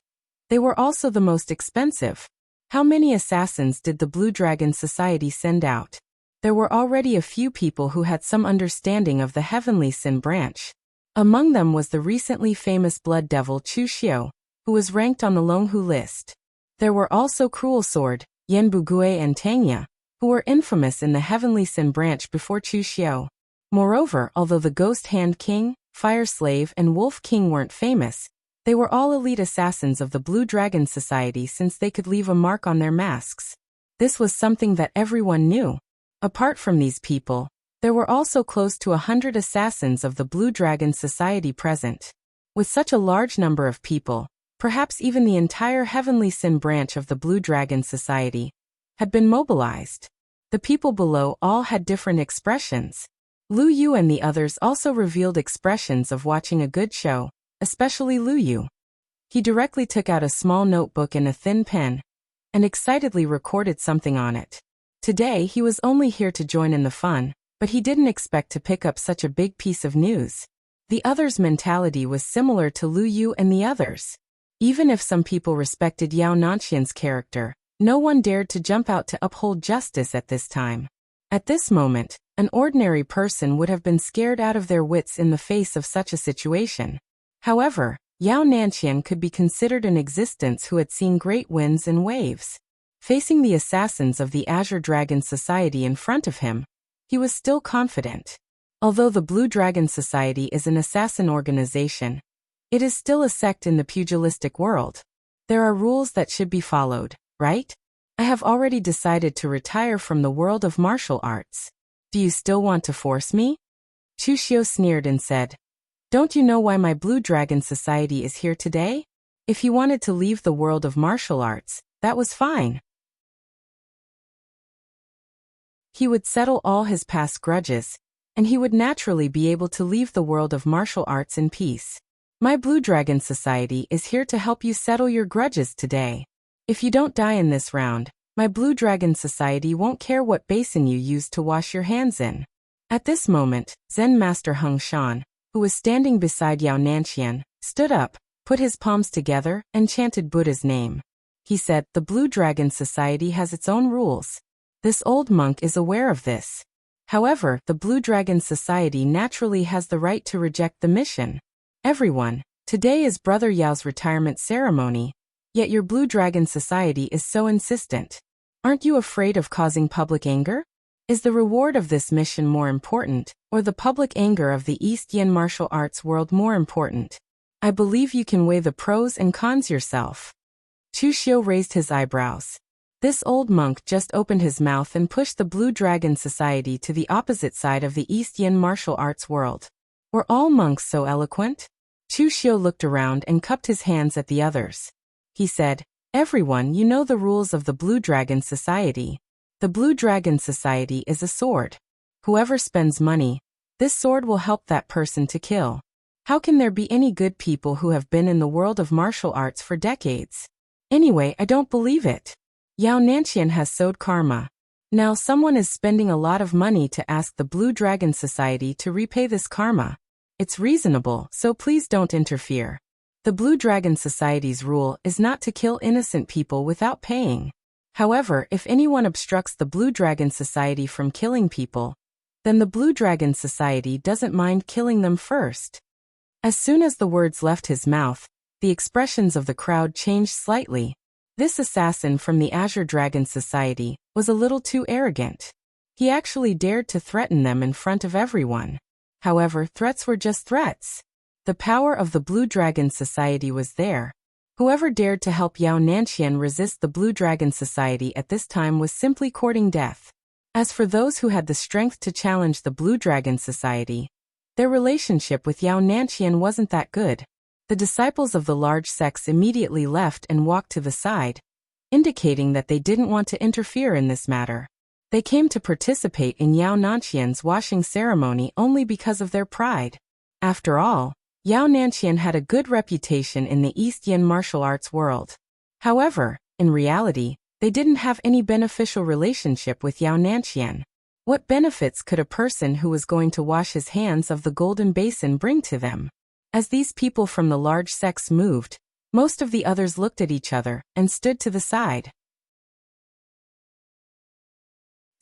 they were also the most expensive. How many assassins did the Blue Dragon Society send out? There were already a few people who had some understanding of the Heavenly Sin branch. Among them was the recently famous blood devil Chu Xiu, who was ranked on the Longhu list. There were also Cruel Sword, Yan Bugui and Tangya, who were infamous in the Heavenly Sin branch before Chu Xiu. Moreover, although the Ghost Hand King, Fire Slave and Wolf King weren't famous, they were all elite assassins of the Blue Dragon Society since they could leave a mark on their masks. This was something that everyone knew. Apart from these people, there were also close to 100 assassins of the Blue Dragon Society present. With such a large number of people, perhaps even the entire Heavenly Sin branch of the Blue Dragon Society had been mobilized. The people below all had different expressions. Lu Yu and the others also revealed expressions of watching a good show, especially Lu Yu. He directly took out a small notebook and a thin pen, and excitedly recorded something on it. Today he was only here to join in the fun, but he didn't expect to pick up such a big piece of news. The others' mentality was similar to Lu Yu and the others. Even if some people respected Yao Nanxian's character, no one dared to jump out to uphold justice at this time. At this moment, an ordinary person would have been scared out of their wits in the face of such a situation. However, Yao Nanxian could be considered an existence who had seen great winds and waves. Facing the assassins of the Azure Dragon Society in front of him, he was still confident. Although the Blue Dragon Society is an assassin organization, it is still a sect in the pugilistic world. There are rules that should be followed, right? I have already decided to retire from the world of martial arts. Do you still want to force me? Chu Xiu sneered and said, "Don't you know why my Blue Dragon Society is here today? If he wanted to leave the world of martial arts, that was fine. He would settle all his past grudges, and he would naturally be able to leave the world of martial arts in peace. My Blue Dragon Society is here to help you settle your grudges today. If you don't die in this round, my Blue Dragon Society won't care what basin you use to wash your hands in." At this moment, Zen Master Heng Shan, who was standing beside Yao Nanxian, stood up, put his palms together, and chanted Buddha's name. He said, "The Blue Dragon Society has its own rules. This old monk is aware of this. However, the Blue Dragon Society naturally has the right to reject the mission. Everyone, Today is Brother Yao's retirement ceremony, yet your Blue Dragon Society is so insistent. Aren't you afraid of causing public anger? Is the reward of this mission more important, or the public anger of the East Yin martial arts world more important? I believe you can weigh the pros and cons yourself. Chu Xiu raised his eyebrows. This old monk just opened his mouth and pushed the Blue Dragon Society to the opposite side of the East Yin martial arts world. Were all monks so eloquent? Chu Xiu looked around and cupped his hands at the others. He said, "Everyone, you know the rules of the Blue Dragon Society. The Blue Dragon Society is a sword. Whoever spends money, this sword will help that person to kill. How can there be any good people who have been in the world of martial arts for decades? Anyway, I don't believe it. Yao Nanqian has sowed karma. Now someone is spending a lot of money to ask the Blue Dragon Society to repay this karma. It's reasonable, so please don't interfere. The Blue Dragon Society's rule is not to kill innocent people without paying. However, if anyone obstructs the Blue Dragon Society from killing people, then the Blue Dragon Society doesn't mind killing them first." As soon as the words left his mouth, the expressions of the crowd changed slightly. This assassin from the Azure Dragon Society was a little too arrogant. He actually dared to threaten them in front of everyone. However, threats were just threats. The power of the Blue Dragon Society was there. Whoever dared to help Yao Nanqian resist the Blue Dragon Society at this time was simply courting death. As for those who had the strength to challenge the Blue Dragon Society, their relationship with Yao Nanqian wasn't that good. The disciples of the large sects immediately left and walked to the side, indicating that they didn't want to interfere in this matter. They came to participate in Yao Nanqian's washing ceremony only because of their pride. After all, Yao Nanqian had a good reputation in the East Yin martial arts world. However, in reality, they didn't have any beneficial relationship with Yao Nanqian. What benefits could a person who was going to wash his hands of the golden basin bring to them? As these people from the large sects moved, most of the others looked at each other and stood to the side.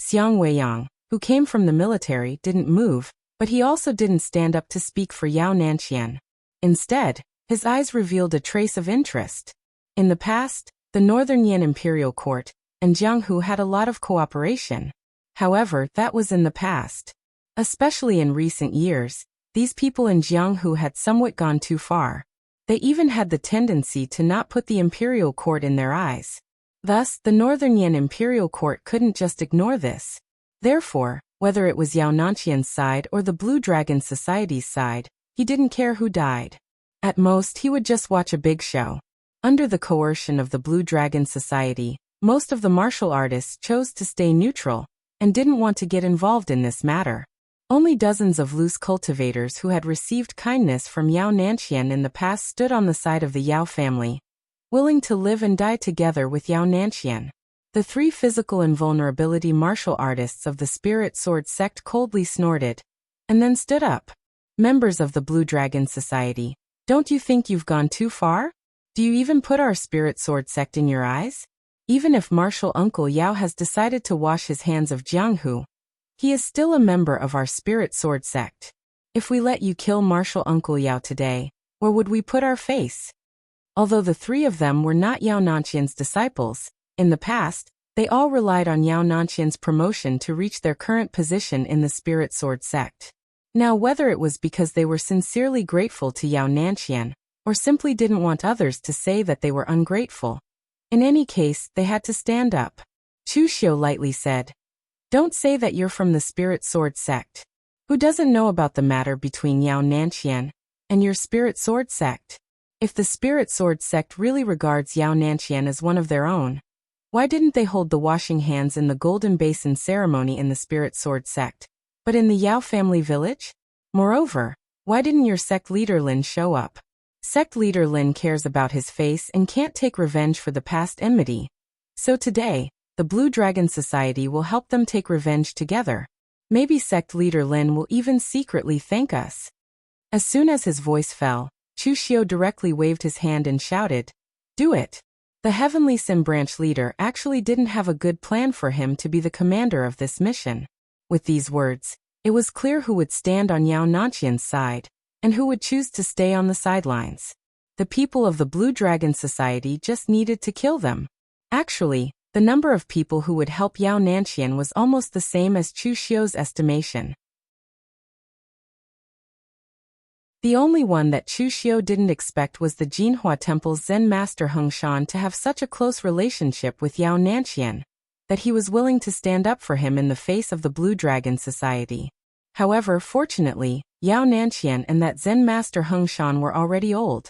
Xiang Weiyang, who came from the military, didn't move, but he also didn't stand up to speak for Yao Nanqian. Instead, his eyes revealed a trace of interest. In the past, the Northern Yan Imperial Court and Jianghu had a lot of cooperation. However, that was in the past. Especially in recent years, these people in Jianghu had somewhat gone too far. They even had the tendency to not put the Imperial Court in their eyes. Thus, the Northern Yan Imperial Court couldn't just ignore this. Therefore, whether it was Yao Nanqian's side or the Blue Dragon Society's side, he didn't care who died. At most, he would just watch a big show. Under the coercion of the Blue Dragon Society, most of the martial artists chose to stay neutral and didn't want to get involved in this matter. Only dozens of loose cultivators who had received kindness from Yao Nanqian in the past stood on the side of the Yao family, willing to live and die together with Yao Nanqian. The three physical invulnerability martial artists of the Spirit Sword sect coldly snorted, and then stood up. Members of the Blue Dragon Society, don't you think you've gone too far? Do you even put our Spirit Sword sect in your eyes? Even if Martial Uncle Yao has decided to wash his hands of Jianghu, he is still a member of our Spirit Sword sect. If we let you kill Martial Uncle Yao today, where would we put our face? Although the three of them were not Yao Nanqian's disciples, in the past, they all relied on Yao Nanqian's promotion to reach their current position in the Spirit Sword sect. Now, whether it was because they were sincerely grateful to Yao Nanqian, or simply didn't want others to say that they were ungrateful, in any case, they had to stand up. Chu Xiu lightly said, "Don't say that you're from the Spirit Sword sect. Who doesn't know about the matter between Yao Nanqian and your Spirit Sword sect? If the Spirit Sword sect really regards Yao Nanqian as one of their own, why didn't they hold the washing hands in the Golden Basin ceremony in the Spirit Sword sect, but in the Yao family village? Moreover, why didn't your sect leader Lin show up? Sect leader Lin cares about his face and can't take revenge for the past enmity. So today, the Blue Dragon Society will help them take revenge together. Maybe sect leader Lin will even secretly thank us." As soon as his voice fell, Chu Xiu directly waved his hand and shouted, "Do it." The Heavenly Sim branch leader actually didn't have a good plan for him to be the commander of this mission. With these words, it was clear who would stand on Yao Nanqian's side. and who would choose to stay on the sidelines. The people of the Blue Dragon Society just needed to kill them. Actually, the number of people who would help Yao Nanxian was almost the same as Chu Xiu's estimation. The only one that Chu Xiu didn't expect was the Jinhua Temple's Zen master Heng Shan to have such a close relationship with Yao Nanxian, that he was willing to stand up for him in the face of the Blue Dragon Society. However, fortunately, Yao Nanxian and that Zen master Heng Shan were already old.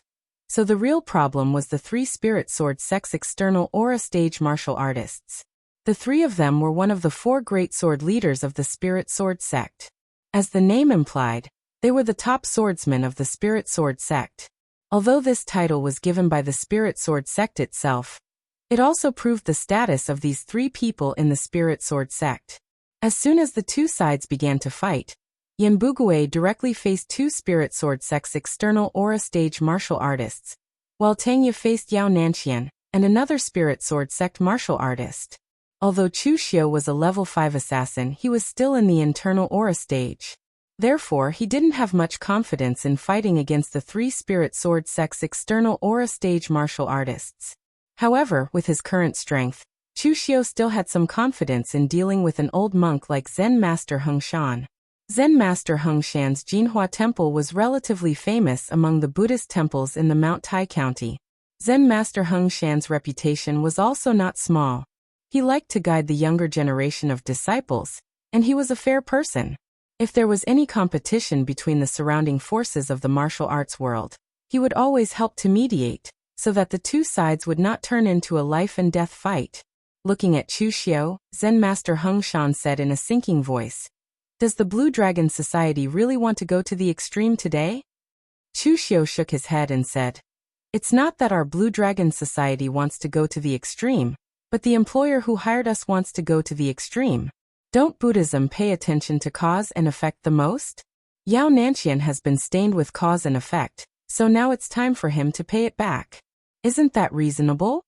So the real problem was the 3 Spirit Sword Sect's external aura stage martial artists. The 3 of them were one of the 4 great sword leaders of the Spirit Sword Sect. As the name implied, they were the top swordsmen of the Spirit Sword Sect. Although this title was given by the Spirit Sword Sect itself, it also proved the status of these 3 people in the Spirit Sword Sect. As soon as the 2 sides began to fight, Yan Bugui directly faced 2 Spirit Sword Sect's external aura stage martial artists, while Tang Ye faced Yao Nanxian and another Spirit Sword Sect martial artist. Although Chu Xiu was a level 5 assassin, he was still in the internal aura stage. Therefore, he didn't have much confidence in fighting against the 3 Spirit Sword Sect's external aura stage martial artists. However, with his current strength, Chu Xiu still had some confidence in dealing with an old monk like Zen Master Heng Shan. Zen Master Heng Shan's Jinhua Temple was relatively famous among the Buddhist temples in the Mount Tai County. Zen Master Heng Shan's reputation was also not small. He liked to guide the younger generation of disciples, and he was a fair person. If there was any competition between the surrounding forces of the martial arts world, he would always help to mediate, so that the 2 sides would not turn into a life-and-death fight. Looking at Chu Xiu, Zen Master Heng Shan said in a sinking voice, "Does the Blue Dragon Society really want to go to the extreme today?" Chu Xiu shook his head and said, "It's not that our Blue Dragon Society wants to go to the extreme, but the employer who hired us wants to go to the extreme. Don't Buddhism pay attention to cause and effect the most? Yao Nanxian has been stained with cause and effect, so now it's time for him to pay it back. Isn't that reasonable?"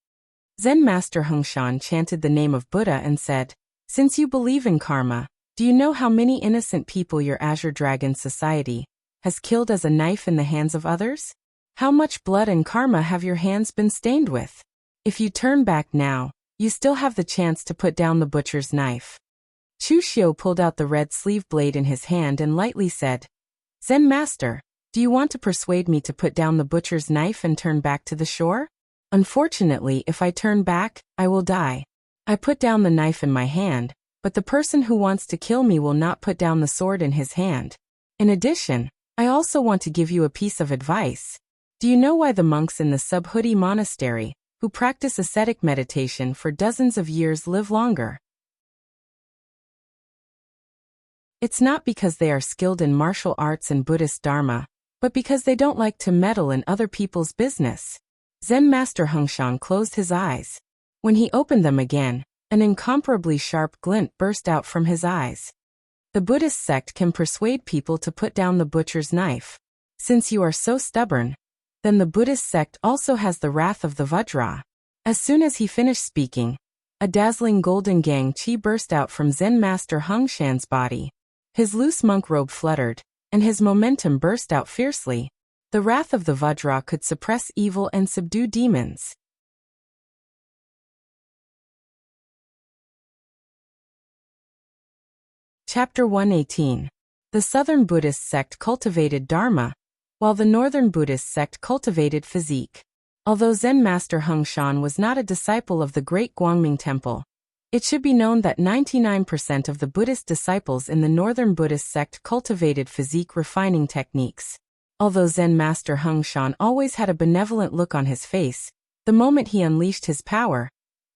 Zen Master Heng Shan chanted the name of Buddha and said, "Since you believe in karma, do you know how many innocent people your Azure Dragon Society has killed as a knife in the hands of others? How much blood and karma have your hands been stained with? If you turn back now, you still have the chance to put down the butcher's knife." Chu Xiu pulled out the red sleeve blade in his hand and lightly said, "Zen Master, do you want to persuade me to put down the butcher's knife and turn back to the shore? Unfortunately, if I turn back, I will die. I put down the knife in my hand, but the person who wants to kill me will not put down the sword in his hand. In addition, I also want to give you a piece of advice. Do you know why the monks in the Subhuti Monastery, who practice ascetic meditation for dozens of years, live longer? It's not because they are skilled in martial arts and Buddhist Dharma, but because they don't like to meddle in other people's business." Zen Master Heng Shan closed his eyes. When he opened them again, an incomparably sharp glint burst out from his eyes. "The Buddhist sect can persuade people to put down the butcher's knife. Since you are so stubborn, then the Buddhist sect also has the wrath of the Vajra." As soon as he finished speaking, a dazzling golden gang chi burst out from Zen Master Heng Shan's body. His loose monk robe fluttered, and his momentum burst out fiercely. The wrath of the Vajra could suppress evil and subdue demons. Chapter 118. The Southern Buddhist sect cultivated Dharma, while the Northern Buddhist sect cultivated physique. Although Zen Master Heng Shan was not a disciple of the Great Guangming Temple, it should be known that 99% of the Buddhist disciples in the Northern Buddhist sect cultivated physique refining techniques. Although Zen Master Heng Shan always had a benevolent look on his face, the moment he unleashed his power,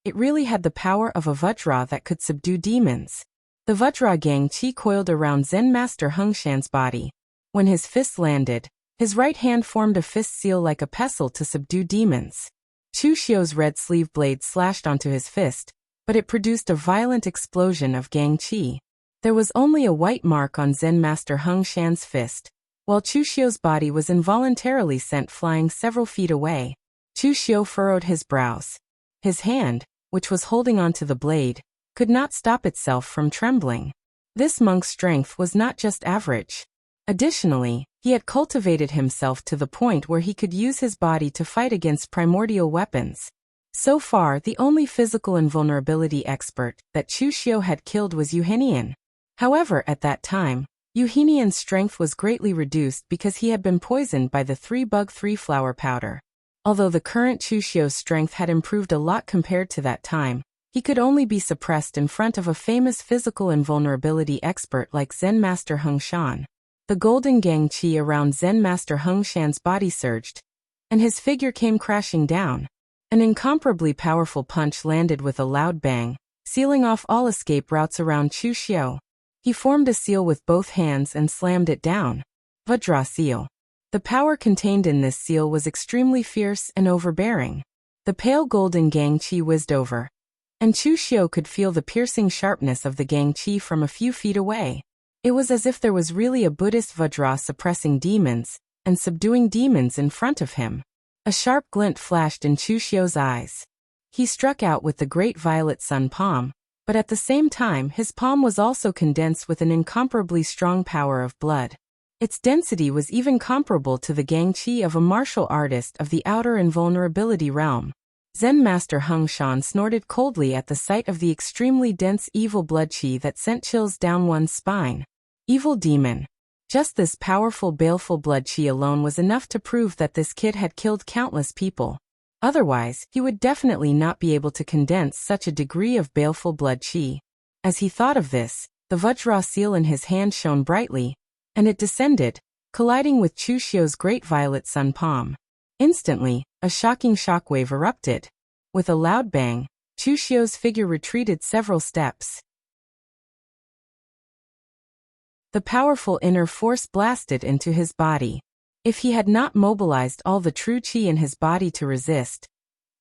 it really had the power of a Vajra that could subdue demons. The Vajra gang chi coiled around Zen Master Heng Shan's body. When his fist landed, his right hand formed a fist seal like a pestle to subdue demons. Chu Xiu's red sleeve blade slashed onto his fist, but it produced a violent explosion of gang chi. There was only a white mark on Zen Master Heng Shan's fist, while Chu Xiu's body was involuntarily sent flying several feet away. Chu Xiu furrowed his brows. His hand, which was holding onto the blade, could not stop itself from trembling. This monk's strength was not just average. Additionally, he had cultivated himself to the point where he could use his body to fight against primordial weapons. So far, the only physical invulnerability expert that Chu Xiu had killed was Euhenian. However, at that time, Euhenian's strength was greatly reduced because he had been poisoned by the 3-bug 3-flower powder. Although the current Chu Xiu's strength had improved a lot compared to that time, he could only be suppressed in front of a famous physical invulnerability expert like Zen Master Heng Shan. The golden gang qi around Zen Master Heng Shan's body surged, and his figure came crashing down. An incomparably powerful punch landed with a loud bang, sealing off all escape routes around Chu Xiu. He formed a seal with both hands and slammed it down. Vajra seal. The power contained in this seal was extremely fierce and overbearing. The pale golden gang qi whizzed over, and Chu Xiu could feel the piercing sharpness of the gang qi from a few feet away. It was as if there was really a Buddhist Vajra suppressing demons and subduing demons in front of him. A sharp glint flashed in Chu Xiu's eyes. He struck out with the great violet sun palm, but at the same time his palm was also condensed with an incomparably strong power of blood. Its density was even comparable to the gang qi of a martial artist of the outer invulnerability realm. Zen Master Heng Shan snorted coldly at the sight of the extremely dense evil blood qi that sent chills down one's spine. Evil demon. Just this powerful baleful blood qi alone was enough to prove that this kid had killed countless people. Otherwise, he would definitely not be able to condense such a degree of baleful blood qi. As he thought of this, the Vajra seal in his hand shone brightly, and it descended, colliding with Chu Xiu's great violet sun palm. Instantly, a shocking shockwave erupted. With a loud bang, Chu Xiu's figure retreated several steps. The powerful inner force blasted into his body. If he had not mobilized all the true qi in his body to resist,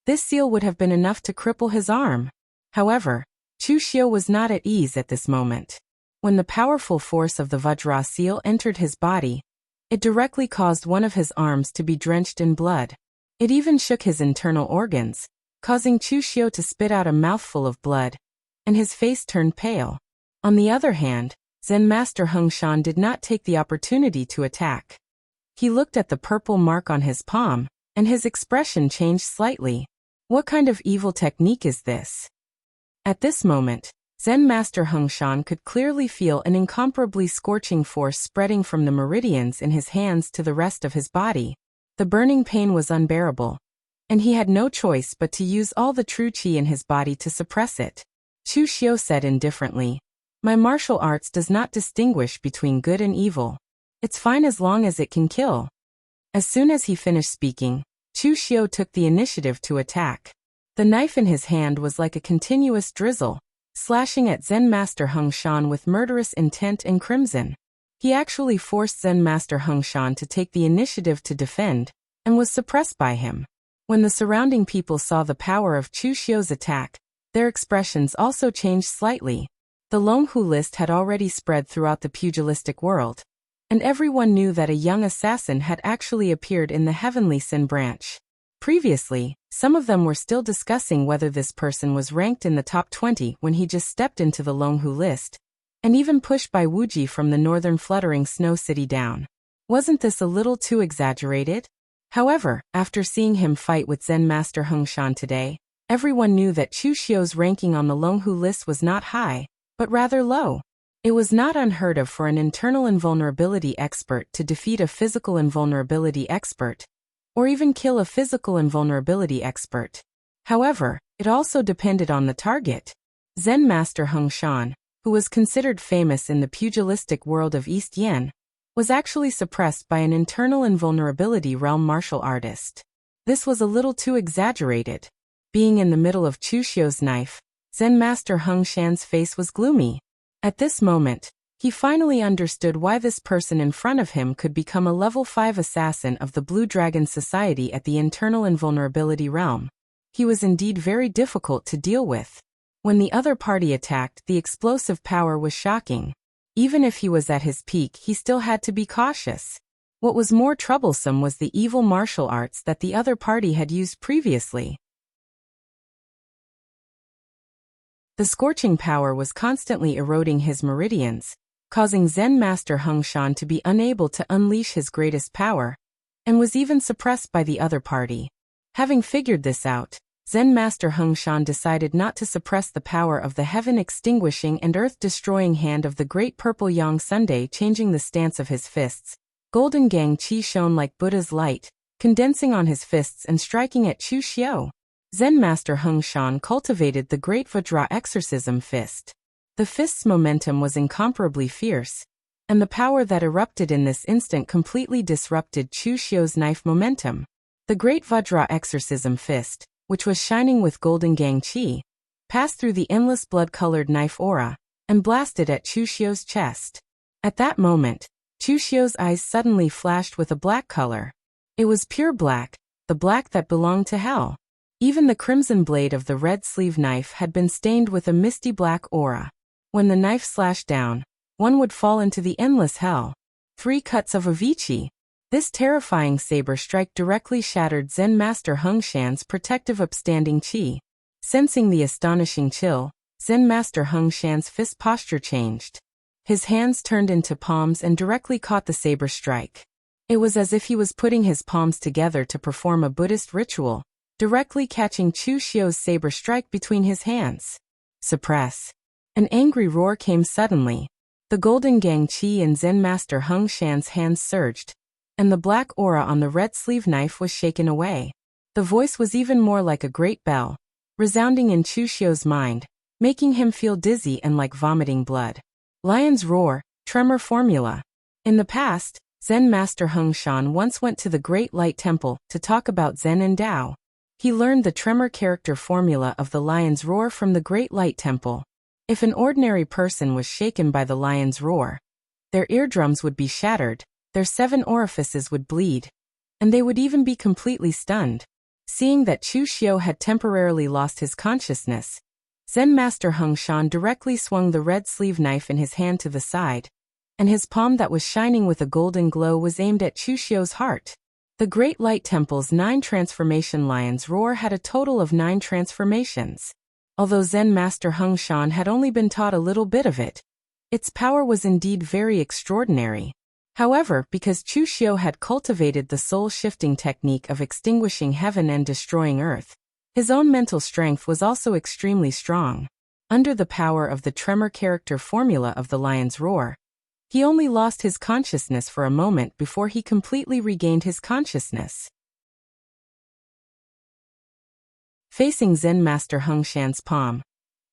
this seal would have been enough to cripple his arm. However, Chu Xiu was not at ease at this moment. When the powerful force of the Vajra seal entered his body, it directly caused one of his arms to be drenched in blood. It even shook his internal organs, causing Chu Xiu to spit out a mouthful of blood, and his face turned pale. On the other hand, Zen Master Heng Shan did not take the opportunity to attack. He looked at the purple mark on his palm, and his expression changed slightly. What kind of evil technique is this? At this moment, Zen Master Heng Shan could clearly feel an incomparably scorching force spreading from the meridians in his hands to the rest of his body. The burning pain was unbearable, and he had no choice but to use all the true qi in his body to suppress it. Chu Xiu said indifferently, "My martial arts does not distinguish between good and evil. It's fine as long as it can kill." As soon as he finished speaking, Chu Xiu took the initiative to attack. The knife in his hand was like a continuous drizzle, slashing at Zen Master Heng Shan with murderous intent and crimson. He actually forced Zen Master Heng Shan to take the initiative to defend, and was suppressed by him. When the surrounding people saw the power of Chu Xiu's attack, their expressions also changed slightly. The Longhu list had already spread throughout the pugilistic world, and everyone knew that a young assassin had actually appeared in the Heavenly Sin branch. Previously, some of them were still discussing whether this person was ranked in the top 20 when he just stepped into the Longhu list, and even pushed by Wuji from the northern fluttering snow city down. Wasn't this a little too exaggerated? However, after seeing him fight with Zen Master Heng Shan today, everyone knew that Chu Xiu's ranking on the Longhu list was not high, but rather low. It was not unheard of for an internal invulnerability expert to defeat a physical invulnerability expert, or even kill a physical invulnerability expert. However, it also depended on the target. Zen Master Heng Shan, who was considered famous in the pugilistic world of East Yen, was actually suppressed by an internal invulnerability realm martial artist. This was a little too exaggerated. Being in the middle of Chu Xiu's knife, Zen Master Heng Shan's face was gloomy. At this moment, he finally understood why this person in front of him could become a level 5 assassin of the Blue Dragon Society at the internal invulnerability realm. He was indeed very difficult to deal with. When the other party attacked, the explosive power was shocking. Even if he was at his peak, he still had to be cautious. What was more troublesome was the evil martial arts that the other party had used previously. The scorching power was constantly eroding his meridians, causing Zen Master Hengshan to be unable to unleash his greatest power, and was even suppressed by the other party. Having figured this out, Zen Master Hengshan decided not to suppress the power of the heaven-extinguishing and earth-destroying hand of the great purple Yang Sunday, changing the stance of his fists. Golden Gang Qi shone like Buddha's light, condensing on his fists and striking at Chu Xiao. Zen Master Hengshan cultivated the Great Vajra Exorcism Fist. The fist's momentum was incomparably fierce, and the power that erupted in this instant completely disrupted Chu Xiao's knife momentum. The Great Vajra Exorcism Fist, which was shining with Golden Gang Qi, passed through the endless blood-colored knife aura, and blasted at Chu Xiao's chest. At that moment, Chu Xiao's eyes suddenly flashed with a black color. It was pure black, the black that belonged to hell. Even the crimson blade of the red sleeve knife had been stained with a misty black aura. When the knife slashed down, one would fall into the endless hell. 3 cuts of Avicii. This terrifying saber strike directly shattered Zen Master Hengshan's protective upstanding qi. Sensing the astonishing chill, Zen Master Hengshan's fist posture changed. His hands turned into palms and directly caught the saber strike. It was as if he was putting his palms together to perform a Buddhist ritual, directly catching Chu Xiao's saber strike between his hands. Suppress. An angry roar came suddenly. The Golden Gang Qi in Zen Master Hengshan's hands surged, and the black aura on the red sleeve knife was shaken away. The voice was even more like a great bell, resounding in Chu Xiao's mind, making him feel dizzy and like vomiting blood. Lion's Roar, Tremor Formula. In the past, Zen Master Hengshan once went to the Great Light Temple to talk about Zen and Tao. He learned the tremor character formula of the Lion's Roar from the Great Light Temple. If an ordinary person was shaken by the Lion's Roar, their eardrums would be shattered, their 7 orifices would bleed, and they would even be completely stunned. Seeing that Chu Xiao had temporarily lost his consciousness, Zen Master Hengshan directly swung the red sleeve knife in his hand to the side, and his palm that was shining with a golden glow was aimed at Chu Xiao's heart. The Great Light Temple's 9 transformation Lion's Roar had a total of 9 transformations. Although Zen Master Hengshan had only been taught a little bit of it, its power was indeed very extraordinary. However, because Chu Xiao had cultivated the soul-shifting technique of extinguishing heaven and destroying earth, his own mental strength was also extremely strong. Under the power of the tremor character formula of the Lion's Roar, he only lost his consciousness for a moment before he completely regained his consciousness. Facing Zen Master Hengshan's palm,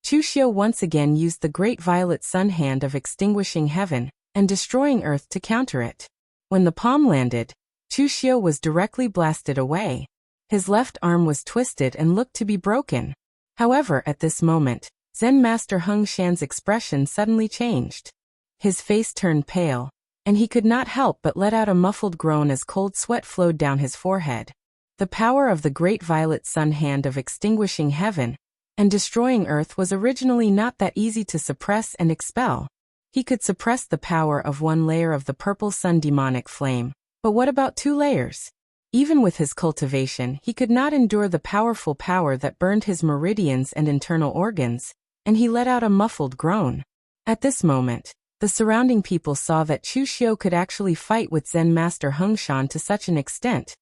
Chu Xiao once again used the Great Violet Sun hand of extinguishing heaven and destroying earth to counter it. When the palm landed, Chu Xiao was directly blasted away. His left arm was twisted and looked to be broken. However, at this moment, Zen Master Hengshan's expression suddenly changed. His face turned pale, and he could not help but let out a muffled groan as cold sweat flowed down his forehead. The power of the Great Violet Sun hand of extinguishing heaven and destroying earth was originally not that easy to suppress and expel. He could suppress the power of 1 layer of the purple sun demonic flame, but what about 2 layers? Even with his cultivation, he could not endure the powerful power that burned his meridians and internal organs, and he let out a muffled groan. At this moment, the surrounding people saw that Chu Xiao could actually fight with Zen Master Hengshan to such an extent,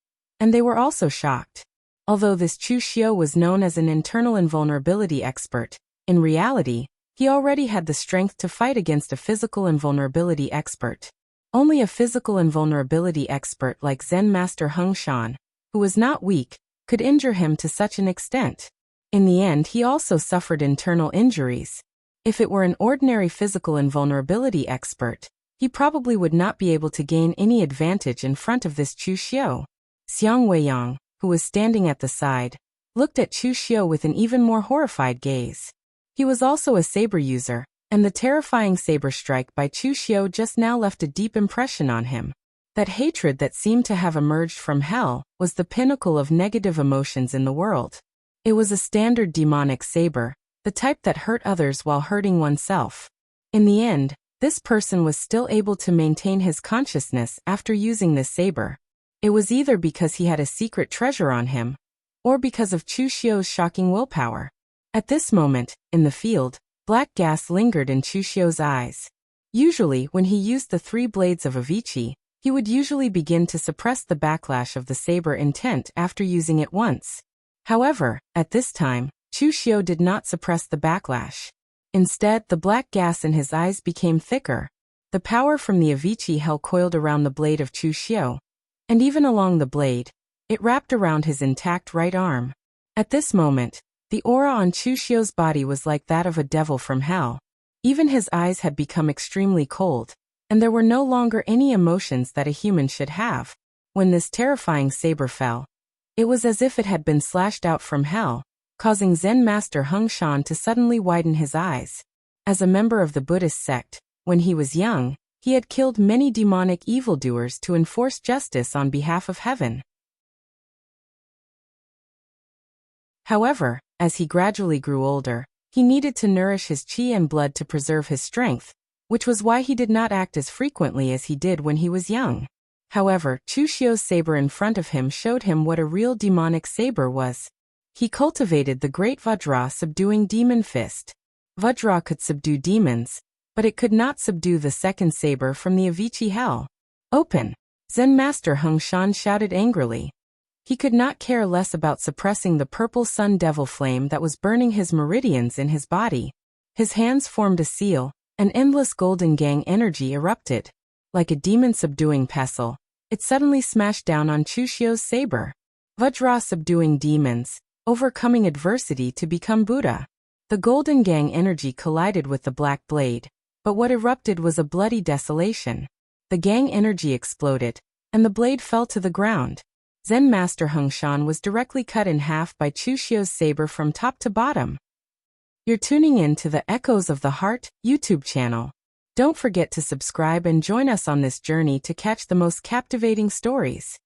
and they were also shocked. Although this Chu Xiao was known as an internal invulnerability expert, in reality, he already had the strength to fight against a physical invulnerability expert. Only a physical invulnerability expert like Zen Master Hengshan, who was not weak, could injure him to such an extent. In the end, he also suffered internal injuries. If it were an ordinary physical invulnerability expert, he probably would not be able to gain any advantage in front of this Chu Xiao. Xiang Weiyang, who was standing at the side, looked at Chu Xiao with an even more horrified gaze. He was also a saber user, and the terrifying saber strike by Chu Xiao just now left a deep impression on him. That hatred that seemed to have emerged from hell was the pinnacle of negative emotions in the world. It was a standard demonic saber, the type that hurt others while hurting oneself. In the end, this person was still able to maintain his consciousness after using this saber. It was either because he had a secret treasure on him, or because of Chu Xiao's shocking willpower. At this moment, in the field, black gas lingered in Chu Xiao's eyes. Usually, when he used the 3 blades of Avicii, he would usually begin to suppress the backlash of the saber intent after using it once. However, at this time, Chu Xiu did not suppress the backlash. Instead, the black gas in his eyes became thicker. The power from the Avicii hell coiled around the blade of Chu Xiu, and even along the blade, it wrapped around his intact right arm. At this moment, the aura on Chu Xiu's body was like that of a devil from hell. Even his eyes had become extremely cold, and there were no longer any emotions that a human should have. When this terrifying saber fell, it was as if it had been slashed out from hell, causing Zen master Hung Shan to suddenly widen his eyes. As a member of the Buddhist sect, when he was young, he had killed many demonic evildoers to enforce justice on behalf of heaven. However, as he gradually grew older, he needed to nourish his qi and blood to preserve his strength, which was why he did not act as frequently as he did when he was young. However, Chu Xiu's saber in front of him showed him what a real demonic saber was. He cultivated the great Vajra subduing demon fist. Vajra could subdue demons, but it could not subdue the second saber from the Avicii hell. Open! Zen master Hung Shan shouted angrily. He could not care less about suppressing the purple sun devil flame that was burning his meridians in his body. His hands formed a seal, and endless golden gang energy erupted. Like a demon-subduing pestle, it suddenly smashed down on Chu Xiu's saber. Vajra subduing demons, overcoming adversity to become Buddha. The golden gang energy collided with the black blade, but what erupted was a bloody desolation. The gang energy exploded, and the blade fell to the ground. Zen master Hung Shan was directly cut in half by Chu Xiu's saber from top to bottom. You're tuning in to the Echoes of the Heart YouTube channel. Don't forget to subscribe and join us on this journey to catch the most captivating stories.